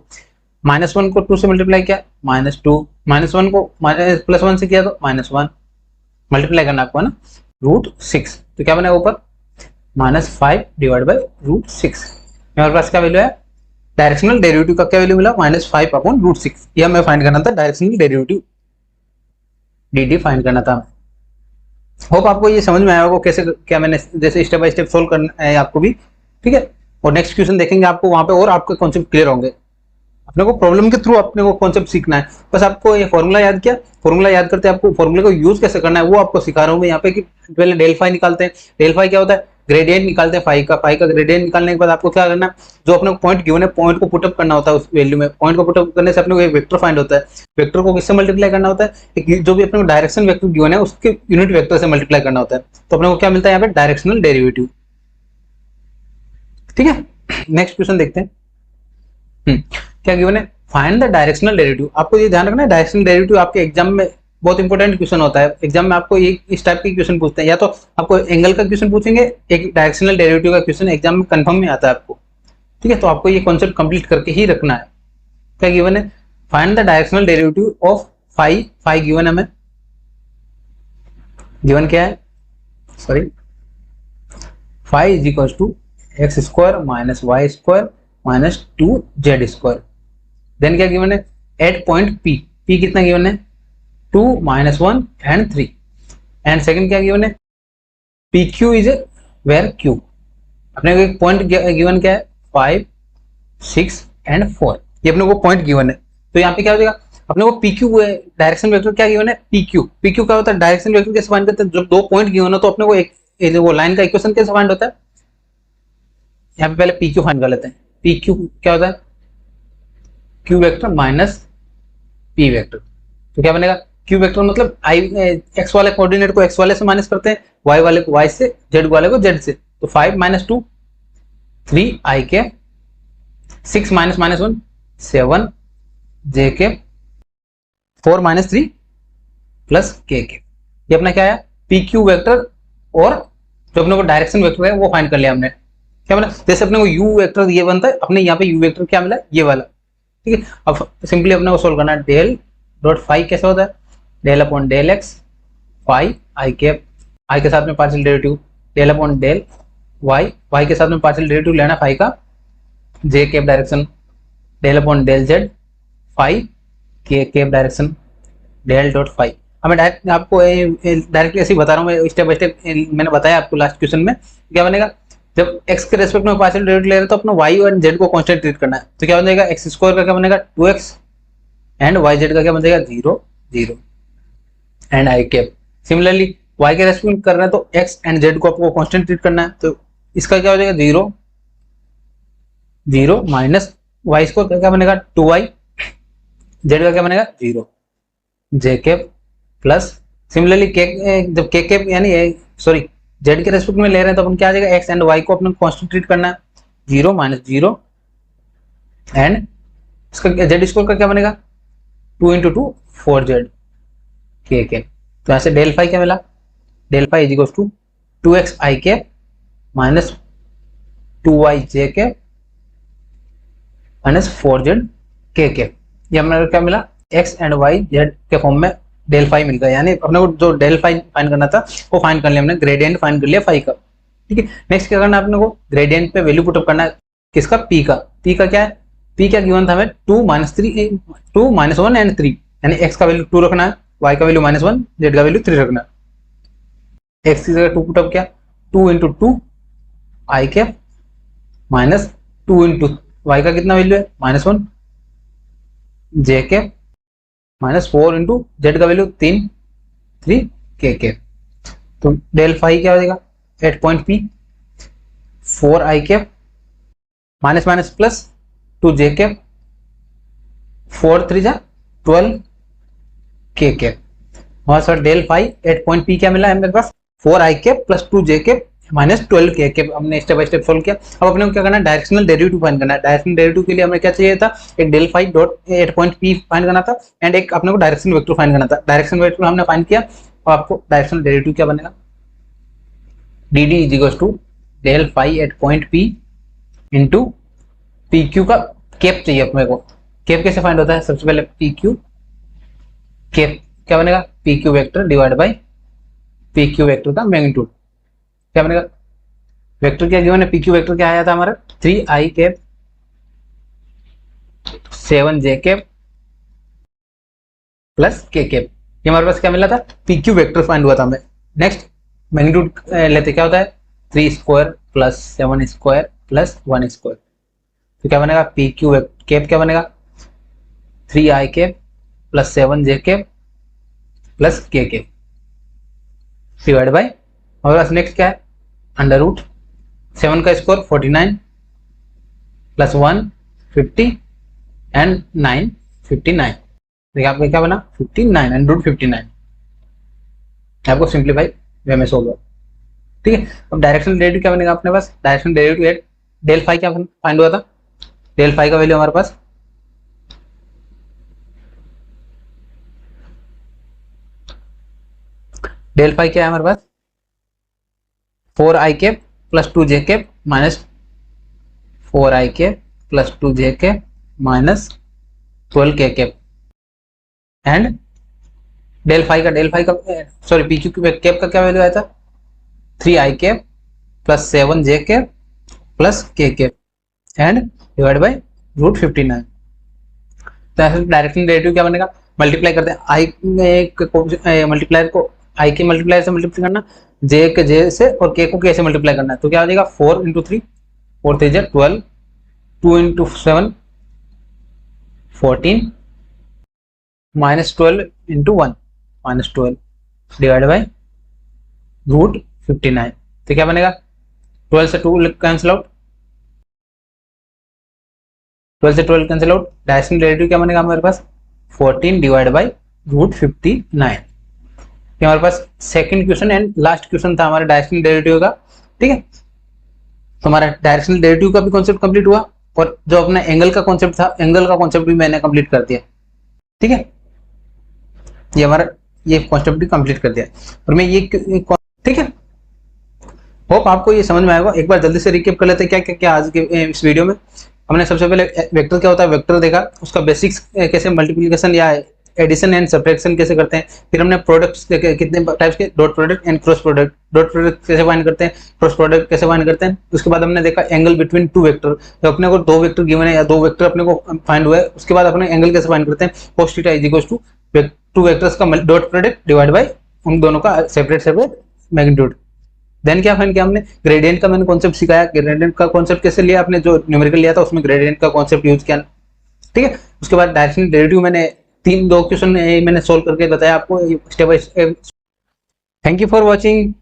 -1 को 2 से मल्टीप्लाई किया -2, -1 को +1 से किया तो -1, मल्टीप्लाई करना आपको है ना √6। तो क्या बनेगा ऊपर -5 डिवाइड बाई √6। मेरे पास क्या वैल्यू है, डायरेक्शनल डेरिवेटिव का क्या वैल्यू मिला, -5 अपॉन √6। ये हमें फाइंड करना था, डायरेक्शनल डेरिवेटिव डी फाइंड करना था। होप आपको ये समझ में आया होगा कैसे क्या मैंने जैसे स्टेप बाय स्टेप सोल्व करना है आपको भी। ठीक है, और नेक्स्ट क्वेश्चन देखेंगे आपको वहां पे और आपके कॉन्सेप्ट क्लियर होंगे। अपने को प्रॉब्लम के थ्रू अपने को कॉन्सेप्ट सीखना है। बस आपको ये फॉर्मूला याद किया, फॉर्मूला याद करते आपको फॉर्मूले को यूज कैसे करना है वो आपको सिखा रहा हूँ मैं यहाँ पे। कि पहले डेल फाई निकालते हैं। डेल फाई क्या होता है, ग्रेडियंट निकालते हैं फाई का ग्रेडियंट निकालने के बाद आपको क्या करना है, जो अपने को पॉइंट गिवन है पॉइंट को पुटअप करना होता है उस वैल्यू में। पॉइंट को पुटअप करने से अपने को एक वेक्टर फाइंड होता है। वेक्टर को किससे मल्टीप्लाई करना होता है, एक जो भी अपने को डायरेक्शन वेक्टर गिवन है उसके यूनिट वेक्टर से मल्टीप्लाई करना होता है। तो अपने को क्या मिलता है यहाँ पे, डायरेक्शनल डेरिवेटिव। ठीक है, नेक्स्ट क्वेश्चन देखते हैं। क्या गिवन है, फाइंड द डायरेक्शनल डेरिवेटिव। आपको ये ध्यान रखना है, डायरेक्शनल डेरिवेटिव आपके एग्जाम में बहुत इंपॉर्टेंट क्वेश्चन होता है। एग्जाम में आपको ये इस टाइप के क्वेश्चन पूछते हैं, या तो आपको एंगल का क्वेश्चन पूछेंगे, एक डायरेक्शनल डेरिवेटिव का क्वेश्चन एग्जाम में कंफर्म में आता है आपको। ठीक है, तो आपको ये कॉन्सेप्ट कंप्लीट करके ही रखना है। क्या गिवन है, find the directional derivative of phi. Phi given है, हमें गिवन क्या है, sorry, phi is equal to X square minus Y square minus 2z²। Then क्या गिवन है, एट पॉइंट पी। पी कितना गिवन है, 2 -1 एंड 3। एंड सेकंड क्या given है, P Q is where Q. अपने को एक पॉइंट गिवन क्या है, 5 6 एंड 4। ये अपने को पॉइंट गिवन है। तो यहाँ पे क्या हो जाएगा, अपने को पी क्यू डायरेक्शन वेक्टर क्या गिवन है, पी क्यू। पी क्यू क्या होता है, डायरेक्शन वेक्टर कैसे फाइंड करते हैं, जब दो पॉइंट गिवन हो तो अपने को एक वो लाइन का इक्वेशन कैसे फाइंड होता है। यहाँ पे पहले पी क्यू फाइंड कर लेते हैं। पी क्यू क्या होता है, Q vector minus P vector. तो क्या बनेगा, क्यू वेक्टर मतलब आई एक्स वाले कोऑर्डिनेट को एक्स वाले से माइनस करते हैं, वाई वाले को वाई से, जेड वाले को जेड से। तो 5 - 2 3 आई के, 6 -1 7 जे के, 4 - 3 प्लस के। ये अपना क्या है, पी क्यू वेक्टर। और जो अपने को डायरेक्शन वेक्टर है वो फाइंड कर लिया हमने। क्या बना, जैसे अपने को यू वेक्टर ये बनता है, अपने यहाँ पे यू वेक्टर क्या मिला, ये वाला। ठीक है, अब सिंपली अपने को सोल्व करना है। डेल डॉट फाई कैसे होता है, del upon del X phi I cap, I के साथ में partial derivative, del upon del Y, Y के साथ में पार्शियल डेरिवेटिव लेना फाई का J cap direction, del upon del Z phi K cap direction, del dot phi. अब मैं डायरेक्ट आपको डायरेक्टली ऐसे ही बता रहा हूँ, मैं स्टेप बाय स्टेप मैंने बताया आपको लास्ट क्वेश्चन में। क्या बनेगा, जब x के रेस्पेक्ट में पार्शियल डेरिवेटिव ले रहे हैं तो अपना y और z को कांस्टेंट ट्रीट करना है। तो क्या बनेगा, एक्स स्क्वायर का क्या बनेगा 2x एंड yz का क्या बन जाएगा 0 0 and i cap. Similarly y के रेस्पेक्ट में कर रहे हैं तो x एंड z को आपको कांस्टेंट ट्रीट करना है, तो इसका क्या हो जाएगा 0 0 माइनस y स्क्वायर क्या बनेगा 2y, z का क्या बनेगा 0 j cap plus similarly k, जब k कैप यानी सॉरी z के रेस्पेक्ट में ले रहे हैं तो अपन क्या आ जाएगा x एंड y को अपने कांस्टेंट ट्रीट करना है, 0 माइनस 0 एंड इसका z स्क्वायर का क्या बनेगा 2 इंटू 2 4z k कैप। तो यहाँ से डेल फाई क्या मिला, del phi is equals to 2x i cap minus 2y j cap minus 4z k cap. ये हमारा क्या मिला x एंड y z के फॉर्म में डेल फाई मिल गया, यानी अपने को जो डेल फाई फाइंड करना था वो फाइंड कर लिया हमने, ग्रेडियंट फाइंड कर लिया फाई का। ठीक है, नेक्स्ट क्या करना है अपने को, ग्रेडियंट पे वैल्यू पुटअप करना है किसका, p का। p का क्या है, p क्या गिवन था हमें 2 माइनस 1 एंड 3, यानी x का वैल्यू 2 रखना है, y का वैल्यू -1, z का वैल्यू 3 रखना है। x की जगह 2 पुटअप किया, 2 into 2 I cap minus 2 into y का कितना वैल्यू है -1 j cap minus 4 into Z का वैल्यू 3 k कैप। तो डेल फाई क्या हो जाएगा 8 point p 4 i cap minus minus plus 2 j cap 4 3 जा 12 k कैप। हमारे साथ डेल फाई 8 पॉइंट p क्या मिला है मेरे पास 4 i cap plus 2 j cap minus 12 k cap. हमने स्टेप बाय स्टेप सोल्व किया। अब अपने को क्या करना है, डायरेक्शनल डेरिवेटिव फाइंड करना है। डायरेक्शनल डेरिवेटिव के लिए हमें क्या चाहिए था, एक del phi dot 8 point p find करना था एंड एक अपने को डायरेक्शन वेक्टर फाइंड करना था। डायरेक्शन वेक्टर हमने फाइंड किया और आपको डायरेक्शनल डेरिवेटिव क्या बनेगा, dd is equals to del phi 8 point p into P Q का कैप चाहिए अपने को। कैप कैसे फाइंड होता है, सबसे पहले पी क्यू कैप क्या बनेगा, P Q vector divide by P Q vector का मैग्नीट्यूड क्या बनेगा। वेक्टर क्या गिवन है, पी क्यू वेक्टर क्या आया था हमारा 3i cap 7j cap plus k cap. ये हमारे पास क्या मिला था, पी क्यू वेक्टर फाइंड हुआ था हमें। नेक्स्ट मैग्नीट्यूड लेते क्या होता है 3 square plus 7 square plus 1 square. तो क्या बनेगा, पी क्यू कैप क्या बनेगा 3i cap plus 7j cap plus k cap divide by हमारे पास नेक्स्ट क्या है अंडर रूट 7 का स्क्वायर 49 प्लस 1 50 एंड 9 59। देखिए आपका क्या बना 59 एंड रूट 59। आपको सिंप्लीफाई वे में सोल्व हो। ठीक है, अब डायरेक्शनल डेरिवेटिव क्या बनेगा अपने पास, डायरेक्शनल डेरिवेटिव डेल फाई क्या फाइंड हुआ था, डेल फाई का वैल्यू हमारे पास डेल फाई क्या है हमारे पास 4i cap plus 2j cap minus 4i cap plus 2j cap minus 12k cap and del phi का सॉरी पी क्यू कैप का क्या वैल्यू आया था 3i cap plus 7j cap plus k cap and divide by root 59। तो ऐसे directional derivative क्या बनेगा, multiply करते हैं आई मल्टीप्लायर को आई के मल्टीप्लायर से मल्टीप्लाई करना, जे के जे से और के को के से मल्टीप्लाई करना है। तो क्या हो जाएगा 4 into 3 4 3 12 2 into 7 14 minus 12 into 1 minus 12 divide by root 59। तो क्या बनेगा 12 से 2 कैंसिल आउट, 12 से 12 कैंसिल आउट। डायरेक्शनल डेरिवेटिव क्या बनेगा हमारे पास 14 डिवाइड बाई रूट 59। हमारे पास second question and last question था हमारे डायरेक्शनल डेरिवेटिव का। ठीक है, तो हमारा डायरेक्शनल डेरिवेटिव का भी कॉन्सेप्ट कंप्लीट हुआ और जो अपना एंगल का कॉन्सेप्ट था, एंगल का कॉन्सेप्ट भी मैंने कंप्लीट कर दिया। ठीक है, ये हमारा ये कॉन्सेप्ट भी कंप्लीट कर दिया और मैं ये ठीक है, होप आपको ये समझ में आएगा। एक बार जल्दी से रिकैप कर लेते हैं क्या क्या आज के इस वीडियो में। हमने सबसे पहले वेक्टर क्या होता है वेक्टर देखा, उसका बेसिक्स कैसे मल्टीप्लिकेशन या एडिशन एंड सब्ट्रैक्शन कैसे करते हैं। फिर हमने प्रोडक्ट्स देखे कितने टाइप्स के, dot product and cross product. Dot product कैसे फाइंड करते हैं, क्रॉस प्रोडक्ट कैसे फाइंड करते हैं। उसके बाद हमने देखा एंगल बिटवीन टू वेक्टर, जब अपने को दो वेक्टर गिवन है या दो वेक्टर अपने को फाइंड हुआ है उसके बाद अपने एंगल कैसे फाइंड करते हैं। cos theta is equals to two vectors का डॉट प्रोडक्ट डिवाइड बाय उन दोनों का सेपरेट मैग्नीट्यूड। देन क्या फाइंड किया हमने, ग्रेडियंट का मैंने कॉन्सेप्ट सिखाया। ग्रेडियंट का कॉन्सेप्ट कैसे लिया आपने, जो न्यूमेरिकल लिया था उसमें ग्रेडियंट का कॉन्सेप्ट यूज किया। ठीक है, उसके बाद डायरेक्शनल डेरिवेटिव मैंने दो क्वेश्चन मैंने सोल्व करके बताया आपको step by step. Thank you for watching.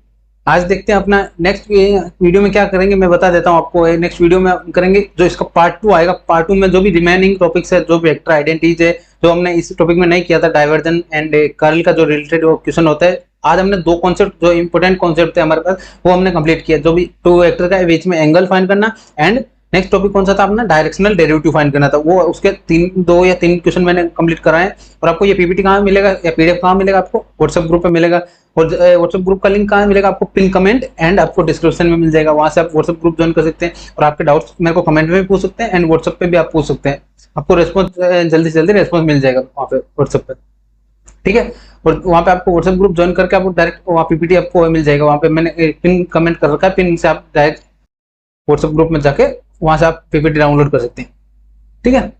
आज देखते हैं अपना नेक्स्ट वीडियो में क्या करेंगे, मैं बता देता हूँ आपको। नेक्स्ट वीडियो में करेंगे जो इसका पार्ट 2 आएगा। पार्ट 2 में जो भी रिमेनिंग टॉपिक्स है, जो वेक्टर आइडेंटिटीज है, जो हमने इस टॉपिक में नहीं किया था, डाइवर्जन एंड कर्ल का जो रिलेटेड क्वेश्चन होता है, आज हमने 2 कॉन्सेप्ट जो इंपॉर्टेंट कॉन्सेप्ट थे हमारे पास वो हमने कंप्लीट किया। जो भी 2 वेक्टर का बीच में एंगल फाइंड करना, एंड नेक्स्ट टॉपिक कौन सा था अपना, डायरेक्शनल डेरिवेटिव फाइंड करना था। वो उसके 2 या 3 क्वेश्चन मैंने कंप्लीट कराए। और आपको ये पीपीटी कहाँ मिलेगा या पीडीएफ कहाँ मिलेगा, आपको व्हाट्सएप ग्रुप पे मिलेगा। और व्हाट्सएप ग्रुप का लिंक कहाँ मिलेगा, आपको पिन कमेंट एंड आपको डिस्क्रिप्शन में मिल जाएगा। वहां से आप व्हाट्सएप ग्रुप ज्वाइन कर सकते हैं और आपके डाउट्स मेरे को कमेंट में भी पूछ सकते हैं एंड व्हाट्सएप पे भी आप पूछ सकते हैं। आपको रेस्पॉन्स जल्दी से जल्दी रेस्पॉन्स मिल जाएगा वहाँ पे व्हाट्सएप पे, ठीक है। और वहाँ पे आपको व्हाट्सएप ग्रुप ज्वाइन करके आपको डायरेक्ट वहाँ पीपीटी आपको मिल जाएगा। वहाँ पे मैंने पिन कमेंट कर रखा है, पिन से आप डायरेक्ट व्हाट्सएप ग्रुप में जाके वहां से आप पीपीटी डाउनलोड कर सकते हैं, ठीक है।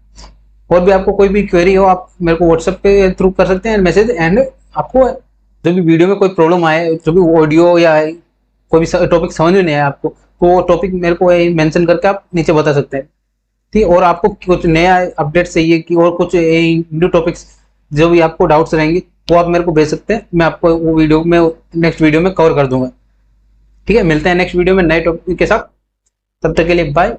और भी आपको कोई भी क्वेरी हो आप मेरे को व्हाट्सएप पे थ्रू कर सकते हैं मैसेज। एंड आपको जो भी वीडियो में कोई प्रॉब्लम आए, जो भी ऑडियो या कोई भी टॉपिक समझ में नहीं आया आपको, तो वो टॉपिक मेरे को मेंशन करके आप नीचे बता सकते हैं, ठीक है। और आपको कुछ नया अपडेट चाहिए कि और कुछ न्यू टॉपिक्स जो भी आपको डाउट्स रहेंगे वो आप मेरे को भेज सकते हैं। मैं आपको वो वीडियो में नेक्स्ट वीडियो में कवर कर दूंगा, ठीक है। मिलते हैं नेक्स्ट वीडियो में नए टॉपिक के साथ। तब तक के लिए बाय।